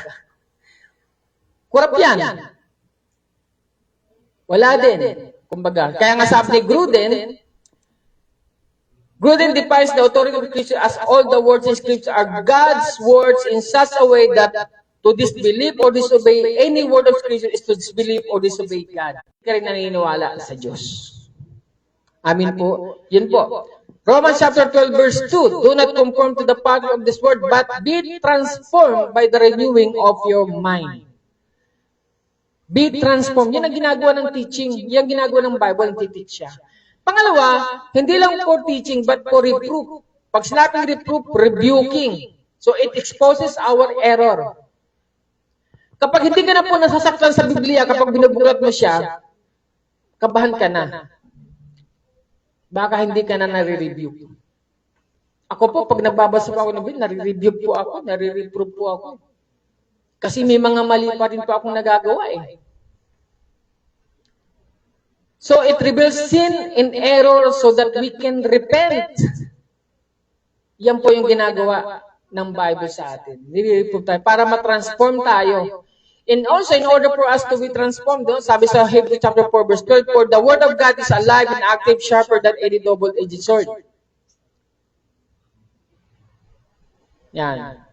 Kurap yan. Wala din. Kumbaga, kaya nga sabi ni Gruden defines the authority of Scripture as all the words in Scripture are God's words in such a way that to disbelieve or disobey any word of Scripture is to disbelieve or disobey God. Hindi ka rin naniniwala sa Diyos. Amin po. Yun po. Romans chapter 12 verse 2, do not conform to the pattern of this world, but be transformed by the renewing of your mind. Be transformed. Yan ang ginagawa ng teaching. Yan ang ginagawa ng Bible, ang titeach siya. Pangalawa, hindi lang for teaching, but for reproof. Pag sinabing reproof, rebuking. So it exposes our error. Kapag hindi ka na po nasasaktan sa Biblia, kapag binuburat mo siya, kabahan ka na. Baka hindi ka na nare-rebuke. Ako po, pag nagbabasa po ako ng Biblia, nare-rebuke po ako, nare-reproof po ako. Kasi may mga mali pa rin po akong nagagawa eh. So it reveals sin and error so that we can repent. Yan po yung ginagawa ng Bible sa atin. Nire-reproof tayo para matransform tayo. And also, in order for us to be transformed, sabi sa Hebrews chapter 4, verse 12, for the word of God is alive and active, sharper than any double-edged sword. Yan.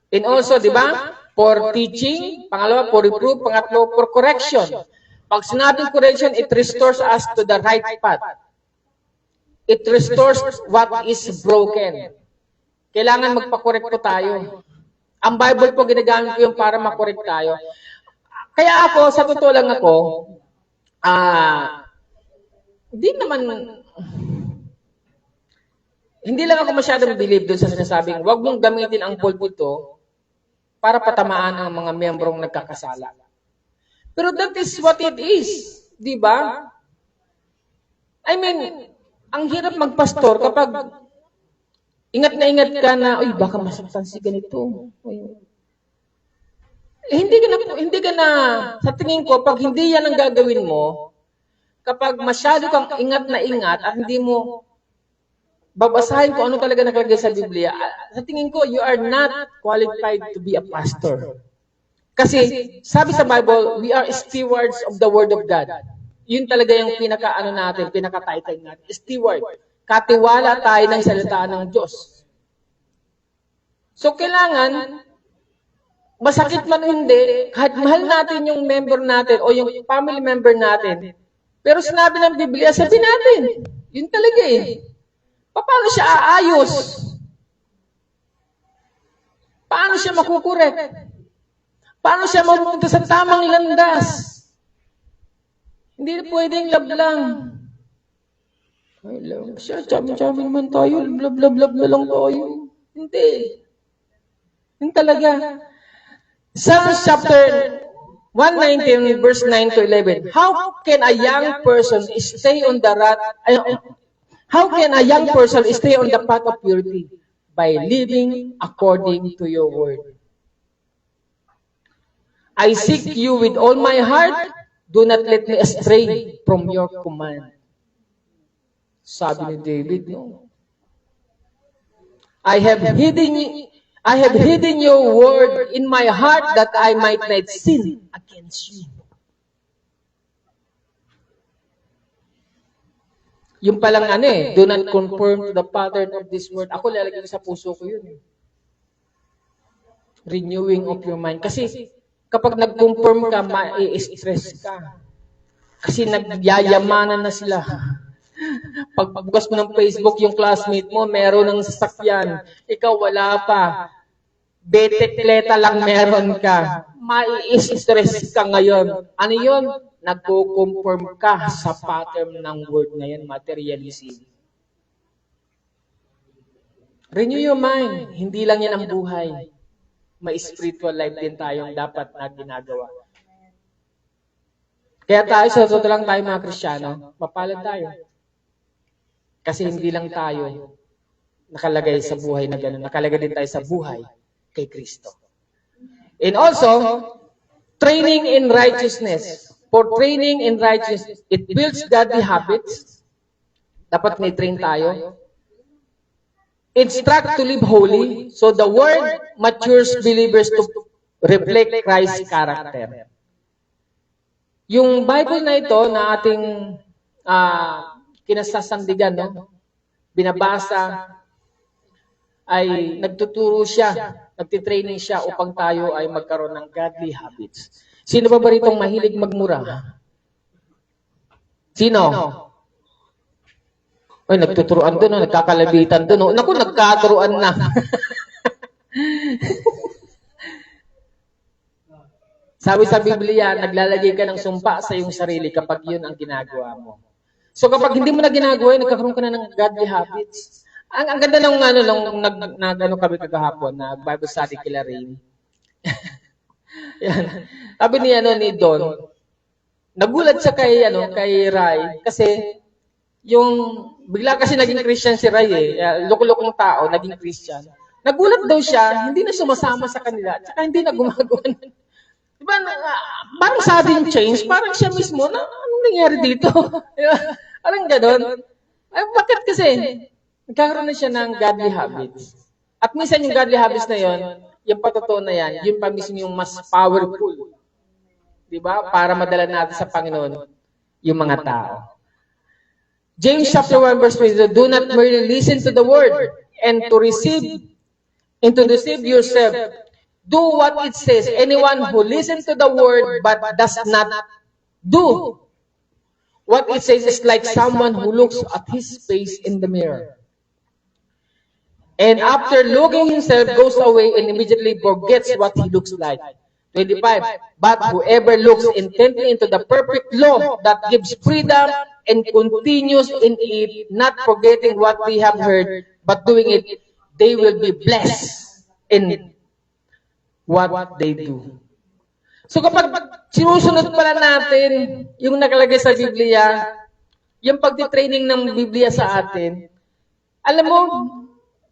And also, di ba? For teaching, pangalawa, for reproof, pangatlo, for correction. Pag sinabing correction, it restores us to the right path. It restores what is broken. Kailangan magpa-correct po tayo. Ang Bible po, ginagamit ko yung para makorek tayo. Kaya ako, sa totoo lang ako, hindi lang ako masyadong believe doon sa sinasabing, huwag mong gamitin ang pulpito para patamaan ang mga miyembrong nagkakasala. Pero that is what it is. Di ba? I mean, ang hirap magpastor kapag ingat ka na, uy, baka masaktan si ganito. Hindi ka na, sa tingin ko, pag hindi yan ang gagawin mo, kapag masyado kang ingat na ingat at hindi mo babasahin kung ano talaga nakalagay sa Biblia, sa tingin ko, you are not qualified to be a pastor. Kasi, sabi sa Bible, we are stewards of the Word of God. Yun talaga yung pinaka-title natin, steward. Katiwala tayo ng salita ng Diyos. So, kailangan, masakit man o hindi, kahit mahal natin yung member natin o yung family member natin, pero sinabi ng Biblia, sabi natin, yun talaga eh. Paano siya aayos? Paano siya makukorek? Paano siya mapunta sa tamang landas? Hindi pwedeng lablang. Ay lang, siya, chami-chami naman tayo, blab-blab na lang tayo. Hindi. Yun talaga. Psalms chapter 119, verse 9 to 11. How can a young person stay on the path of purity? By living according to your word. I seek you with all my heart. Do not let me astray from your command. Sabi ni David, no? I have hidden your word in my heart that I might not sin against you. Yung palang do not conform to the pattern of this world. Ako lalagyan sa puso ko yun. Renewing of your mind. Kasi kapag nag-conform ka, ma-stress ka. Kasi nagyayamanan na sila. Pagbukas mo ng Facebook, yung classmate mo, meron ng sasakyan. Ikaw wala pa. Betekleta lang meron ka. Ma-stress ka ngayon. Ano yun? Nagko-conform ka sa pattern ng word ngayon, materialism. Renew your mind. Hindi lang yan ang buhay. May spiritual life din tayong dapat na ginagawa. Kaya tayo, sa totoo lang tayo mga Kristiyano, mapalad tayo. Kasi hindi lang tayo nakalagay sa buhay na gano'n. Nakalagay din tayo sa buhay kay Kristo. And also, training in righteousness. For training in righteousness, it builds godly habits. Dapat may train tayo. Instruct to live holy. So the word matures believers to reflect Christ's character. Yung Bible na ito na ating kinasasandigan, no? Binabasa, ay nagtuturo siya, nagtitraining siya upang tayo ay magkaroon ng godly habits. Sino ba ritong mahilig magmura? Sino? Ay, nagtuturuan doon, nagkakalabitan doon. Naku, nagkaturuan na. Sabi sa Biblia, naglalagay ka ng sumpa sa iyong sarili kapag yun ang ginagawa mo. So kapag hindi mo na ginagawa, nagkakaroon ka na ng godly habits. Ang ganda ng kami kagahapon na Bible study kila Rain. Yan. Sabi ni Don, nagulat siya kay Ray kasi bigla kasi naging Christian si Ray loko-lokong tao, naging Christian. Nagulat daw siya, hindi na sumasama sa kanila, tsaka hindi na gumagawa. Diba, parang sudden change, parang siya mismo, anong nangyari dito? Parang gano'n. Ay, bakit kasi? Nagkakaroon na siya ng godly habits. At minsan yung godly habits na yon, yung patotoo na yan, yun pa mismo yung mas powerful. Diba? Para madala natin sa Panginoon yung mga tao. James chapter 1 verse 22, do not merely listen to the word and to deceive yourself. Do what it says. Anyone who listens to the word but does not do what it says is like someone who looks at his face in the mirror. And after looking himself, goes away and immediately forgets what he looks like. 25. But whoever looks intently into the perfect law that gives freedom and continues in it, not forgetting what we have heard, but doing it, they will be blessed in what they do. So kapag sinusunod pala natin yung nakalagay sa Biblia, yung pagtitraining ng Biblia sa atin, alam mo,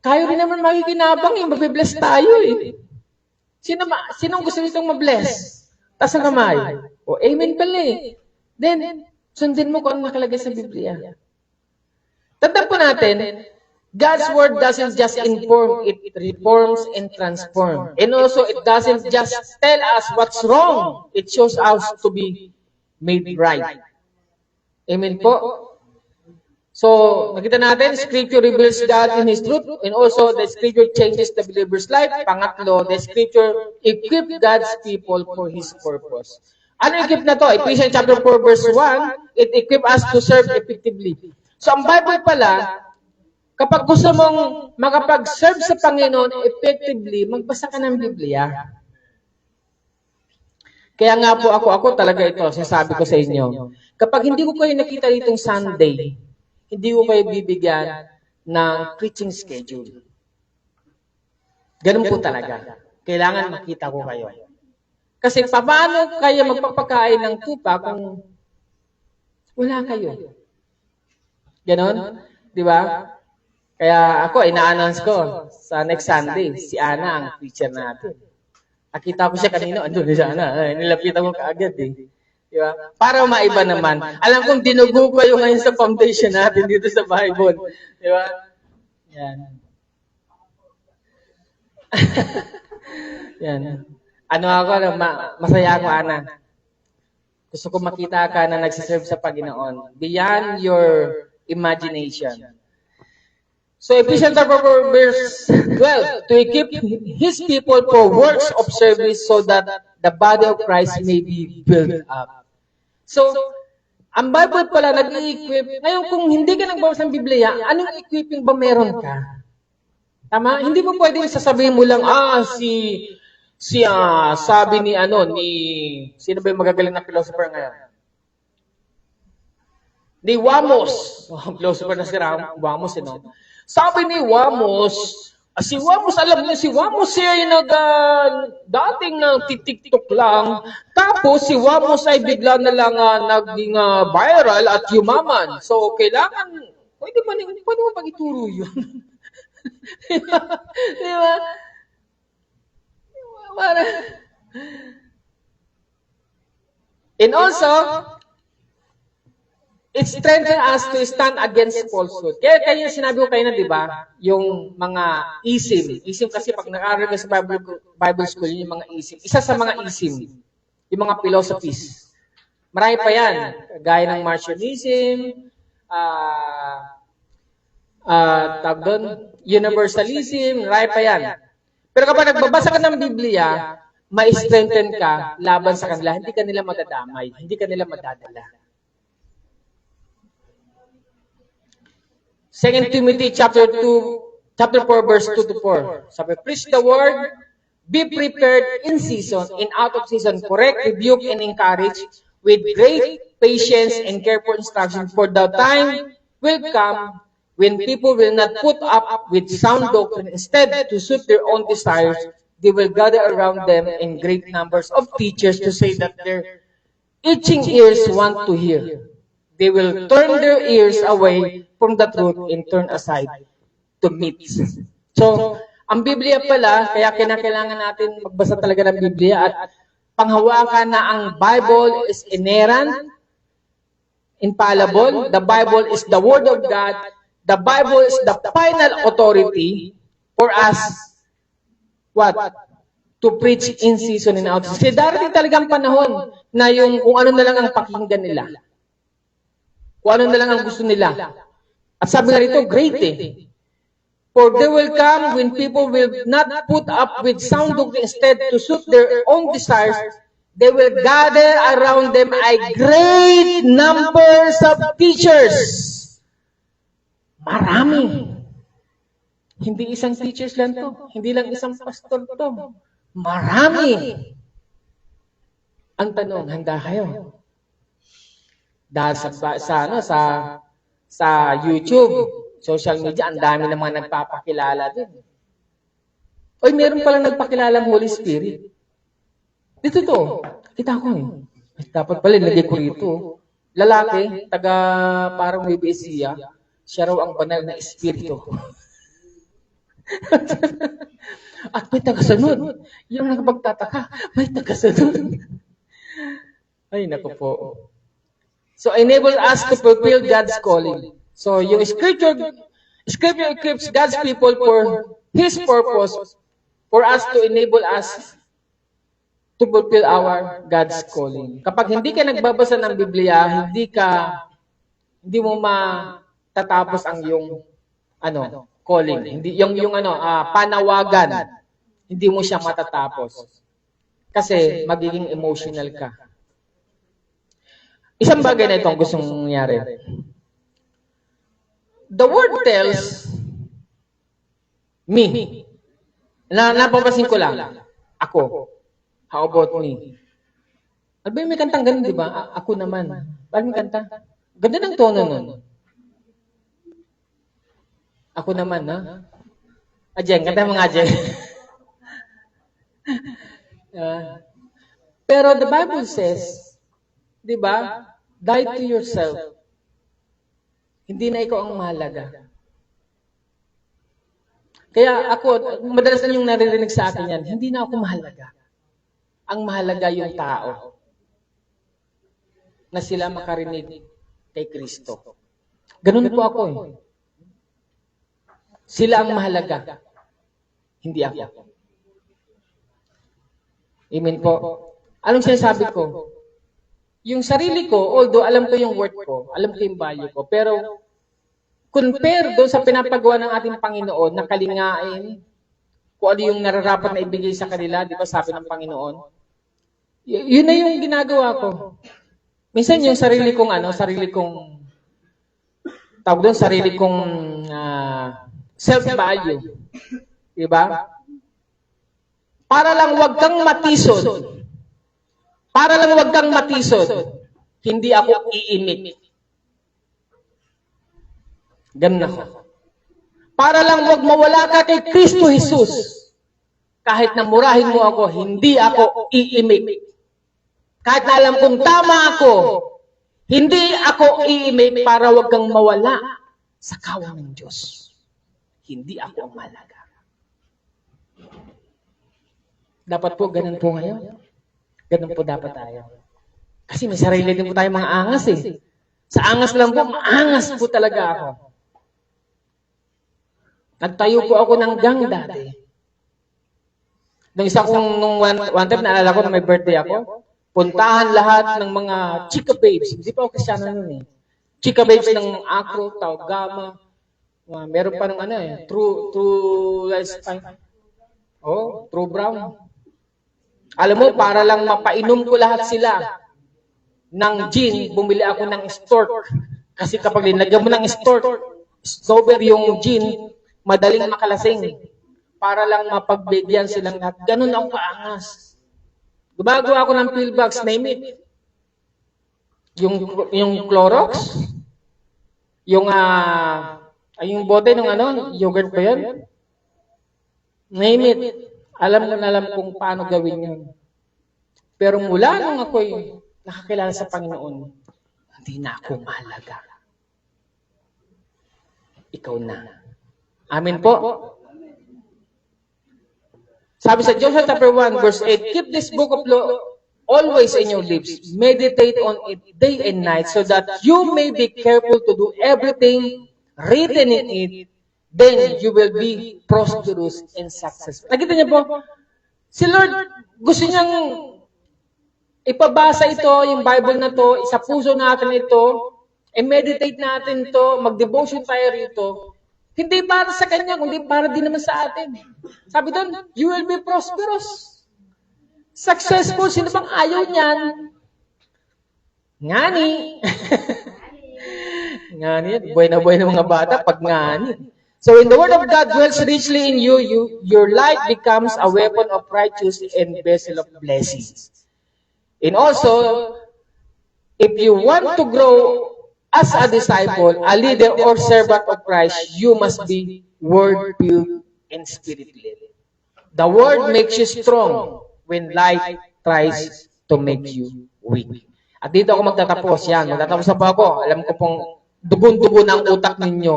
tayo rin naman makikinabang yung mabibless tayo eh. Sinong gusto nitong mabless? Taas ang kamay. O, amen pala eh. Then, sundin mo kung ano nakalagay sa Biblia. Tandaan po natin, God's Word doesn't just inform, it reforms and transforms. And also, it doesn't just tell us what's wrong. It shows us to be made right. Amen po? So, nakita natin, Scripture reveals God in His truth, and also the Scripture changes the believer's life. Pangatlo, the Scripture equip God's people for His purpose. Ano equip na to? Ephesians chapter 4 verse 1, it equip us to serve effectively. So, ang Bible pala, kapag gusto mong makapag-serve sa Panginoon effectively, magbasa ka ng Biblia. Kaya nga po ako talaga ito, sinasabi ko sa inyo. Kapag hindi ko kayo nakita ditong Sunday, hindi ko kayo bibigyan ng preaching schedule. Ganun po talaga. Kailangan makita ko kayo. Kasi paano kaya magpapakain ng tupa kung wala kayo? Ganon? Di ba? Kaya ako, ina-announce ko sa next Sunday, si Ana ang preacher natin. Nakita ko siya kanino, andun na siya, Ana. Nilapitan ko kaagad eh. Diba? Para maiba naman. Alam kong dinugo ko yung ngayon sa foundation natin dito sa Bible. Diba? Yan. Yan. Ano ako, masaya ako, Ana. Gusto ko makita ka na nagsiserve sa Panginoon. Beyond your imagination. So Ephesians 4 verse 12, to equip His people for works of service so that the body of Christ may be built up. So, ang Bible pala nag-i-equip. Ngayon, kung hindi ka nagbabasa ng Biblia, anong equipping ba meron ka? Tama? Hindi mo pwedeng sasabihin mo lang, sabi ni sino ba yung magagaling na philosopher ngayon? Ni Wamos. Philosopher na si Wamos, no? Sabi ni Wamos, si Wamos, alam niyo, si Wamos siya yung dating titiktok lang. Tapos si Wamos ay bigla na lang naging viral at yumaman. So, kailangan, pwede mo bang ituro yun? Di ba? And also, it strengthens us to stand against falsehood. Kaya sinabi ko kayo na, di ba, yung mga isim. Isim kasi pag nag-aaral ka sa Bible school, yung mga isim. Isa sa mga isim, yung mga philosophies. Marami pa yan. Gaya ng Marcionism, universalism, marami pa yan. Pero kapag nagbabasa ka ng Biblia, ma-strengthen ka laban sa kanila. Hindi ka nila madadamay. Hindi ka nila madadala. 2 Timothy chapter 4 verse 2 to 4. Sabi, preach the word, be prepared in season, in out of season, correct, rebuke, and encourage with great patience and careful instruction, for the time will come when people will not put up with sound doctrine. Instead, to suit their own desires, they will gather around them in great numbers of teachers to say that their itching ears want to hear. They will turn their ears away from the truth and turn aside to myths. So, ang Biblia pala, kaya kinakailangan natin magbasa talaga ng Biblia at panghawakan na ang Bible is inerrant, infallible. The Bible is the Word of God. The Bible is the final authority for us, what? To preach in season and out. Kasi darating talagang panahon na yung kung ano na lang ang pakinggan nila. Kung ano na lang ang gusto nila. At sabi nga rito, great eh. For they will come when people will not put up with sound doctrine, instead to suit their own desires, they will gather around them a great numbers of teachers. Marami. Hindi isang teachers lang to. Hindi lang isang pastor to. Marami. Ang tanong, handa kayo? Dahil sa YouTube, social media, ang dami ng mga nagpapakilala din. Oy, meron palang nagpakilalang Holy Spirit. Dito to. Kita ko eh. Dapat pala, nilagay ko rito. lalaki, taga parang Nueva siya raw ang banal na espiritu. At may tagasunod. Yung nakapagtataka, may tagasunod. Ay, naku po. So, enable us to fulfill God's calling. So, yung scripture equips God's people for His purpose for us to enable us to fulfill our God's calling. Kapag hindi ka nagbabasa ng Biblia, hindi mo matatapos ang yung calling. Hindi yung panawagan. Hindi mo siya matatapos. Kasi magiging emotional ka. Isang bagay na itong gustong nangyari. The word tells me. Napapasin ko lang. Ako. How about me? Alba, may kantang ganun, di ba? Ako naman. Paano may kanta? Ganda ng tono nun. Ako naman, ha? Ajeng, kanta mga Ajeng. Pero the Bible says, di ba? Die to yourself. Hindi na ikaw ang mahalaga. Kaya ako, madalas na yung naririnig sa akin yan, hindi na ako mahalaga. Ang mahalaga yung tao na sila makarinig kay Kristo. Ganun po ako eh. Sila ang mahalaga, hindi ako. Amen po. Anong sinasabi ko? Yung sarili ko, although alam ko yung worth ko, alam ko yung value ko, pero compare doon sa pinapagawa ng ating Panginoon na kalingain, kung ano yung nararapat na ibigay sa kanila, di ba sabi ng Panginoon? Yun na yung ginagawa ko. Minsan yung sarili kong self-value. Di ba? Para lang wag kang matisod. Para lang wag kang matisod. Hindi ako iimik. Ganun ako. Para lang wag mawala ka kay Kristo Jesus. Kahit na murahin mo ako, hindi ako iimik. Kahit na alam kong tama ako, hindi ako iimik para wag kang mawala sa kawang ng Diyos. Hindi ako ang mahalaga. Dapat po, ganun po ngayon. Ganun po dapat tayo. Kasi may sarili din po tayo mga angas eh. Sa angas lang po, maangas po talaga ako. Nagtayo po ako ng gang dati. Nung isa kong, one time, naalala ko na may birthday ako, puntahan lahat ng mga chika babes. Hindi pa ako Kristyano nun eh. Chika babes ng Acro, Tau Gama. Meron pa ng True Brown. Alam mo, para lang mapainom ko lahat sila ng gin, bumili ako ng stork. Kasi kapag linagyan mo ng stork, sober yung gin, madaling makalasing. Para lang mapagbigyan silang lahat. Ganun ako kaangas. Gumagawa ako ng pillbox, name it. Yung Clorox, yung bote ng yogurt ba yan? Name it. Alam kung paano gawin yun. Pero mula nung ako'y nakakilala sa Panginoon, hindi na ako mahalaga. Ikaw na. Amen po. Sabi sa Joshua chapter 1, verse 8, keep this book of law always in your lips. Meditate on it day and night so that you may be careful to do everything written in it. Then you will be prosperous and successful. Nakita niyo po, si Lord gusto niyang ipabasa ito, yung Bible na to, isa puso natin ito, i-meditate natin to, mag-devotion tayo rito. Hindi para sa Kanya, kundi para din naman sa atin. Sabi doon, you will be prosperous. Successful, sino bang ayaw niyan? Ngani. Ngani, buhay na mga bata pag ngani. So when the word of God dwells richly in you, your life becomes a weapon of righteousness and vessel of blessings. And also, if you want to grow as a disciple, a leader or servant of Christ, you must be word-filled and spirit-led. The word makes you strong when life tries to make you weak. At dito ako magtatapos. Yan, magtatapos na po ako. Alam ko pong dugon-dugo ng utak ninyo.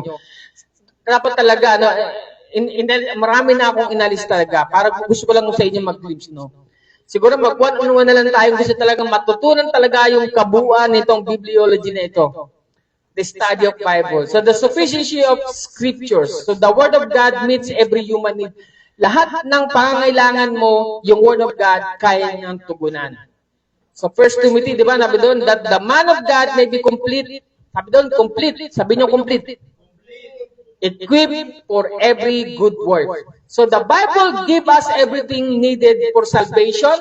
Dapat talaga, ano, marami na akong inalis talaga. Para gusto ko lang sa inyo mag-glimpse, no? Siguro mag-one-on-one na lang tayo. Gusto talagang matutunan talaga yung kabuuan nitong bibliology na ito. The study of Bible. So the sufficiency of scriptures. So the Word of God meets every human need. Lahat ng pangangailangan mo, yung Word of God, kaya niyang tugunan. So 1 Timothy, di ba, sabi doon, that the man of God may be complete. Sabi doon, complete. Sabi niyo complete. Equipped for every good work. So the Bible gives us everything needed for salvation,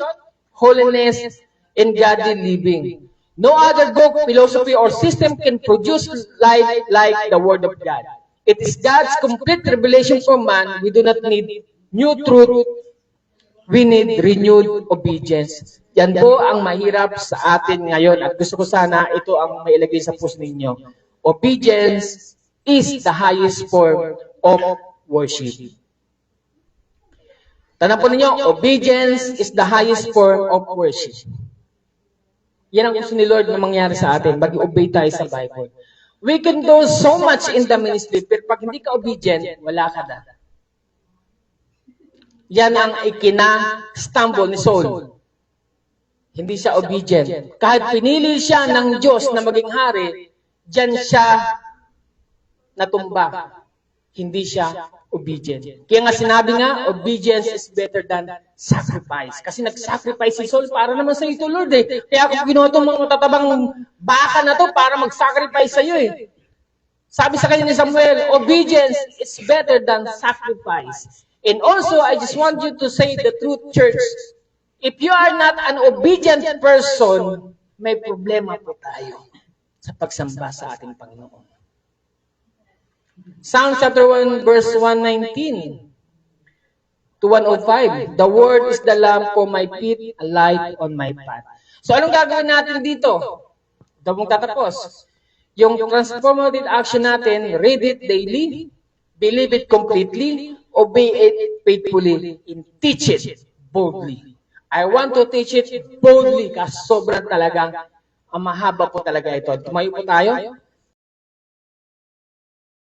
holiness, and godly living. No other book, philosophy, or system can produce life like the Word of God. It is God's complete revelation for man. We do not need new truth. We need renewed obedience. Yan po ang mahirap sa atin ngayon at gusto ko sana ito ang mailagay sa puso ninyo. Obedience is the highest form of worship. Tanong po ninyo, obedience is the highest form of worship. Yan ang gusto ni Lord na mangyari sa atin, mag-obey tayo sa Bible. We can do so much in the ministry, pero pag hindi ka obedient, wala ka na. Yan ang ikina-stumble ni Saul. Hindi siya obedient. Kahit pinili siya ng Diyos na maging hari, diyan siya natumba. Hindi siya obedient. Kaya nga sinabi nga, obedience is better than sacrifice. Kasi nag-sacrifice si Saul para naman sa ito, Lord eh. Kaya ako ginawa itong mga tatabang baka na to para mag-sacrifice sa iyo eh. Sabi sa kanya ni Samuel, obedience is better than sacrifice. And also, I just want you to say the truth, church. If you are not an obedient person, may problema po tayo sa pagsamba sa ating Panginoon. Psalm chapter 1, verse 119 to 105. The word is the lamp for my feet, a light on my path. So anong gagawin natin dito? Ito mong tatapos. Yung transformative action natin, read it daily, believe it completely, obey it faithfully, and teach it boldly. I want to teach it boldly kasi sobrang talagang mahaba po talaga ito. Tumayo po tayo.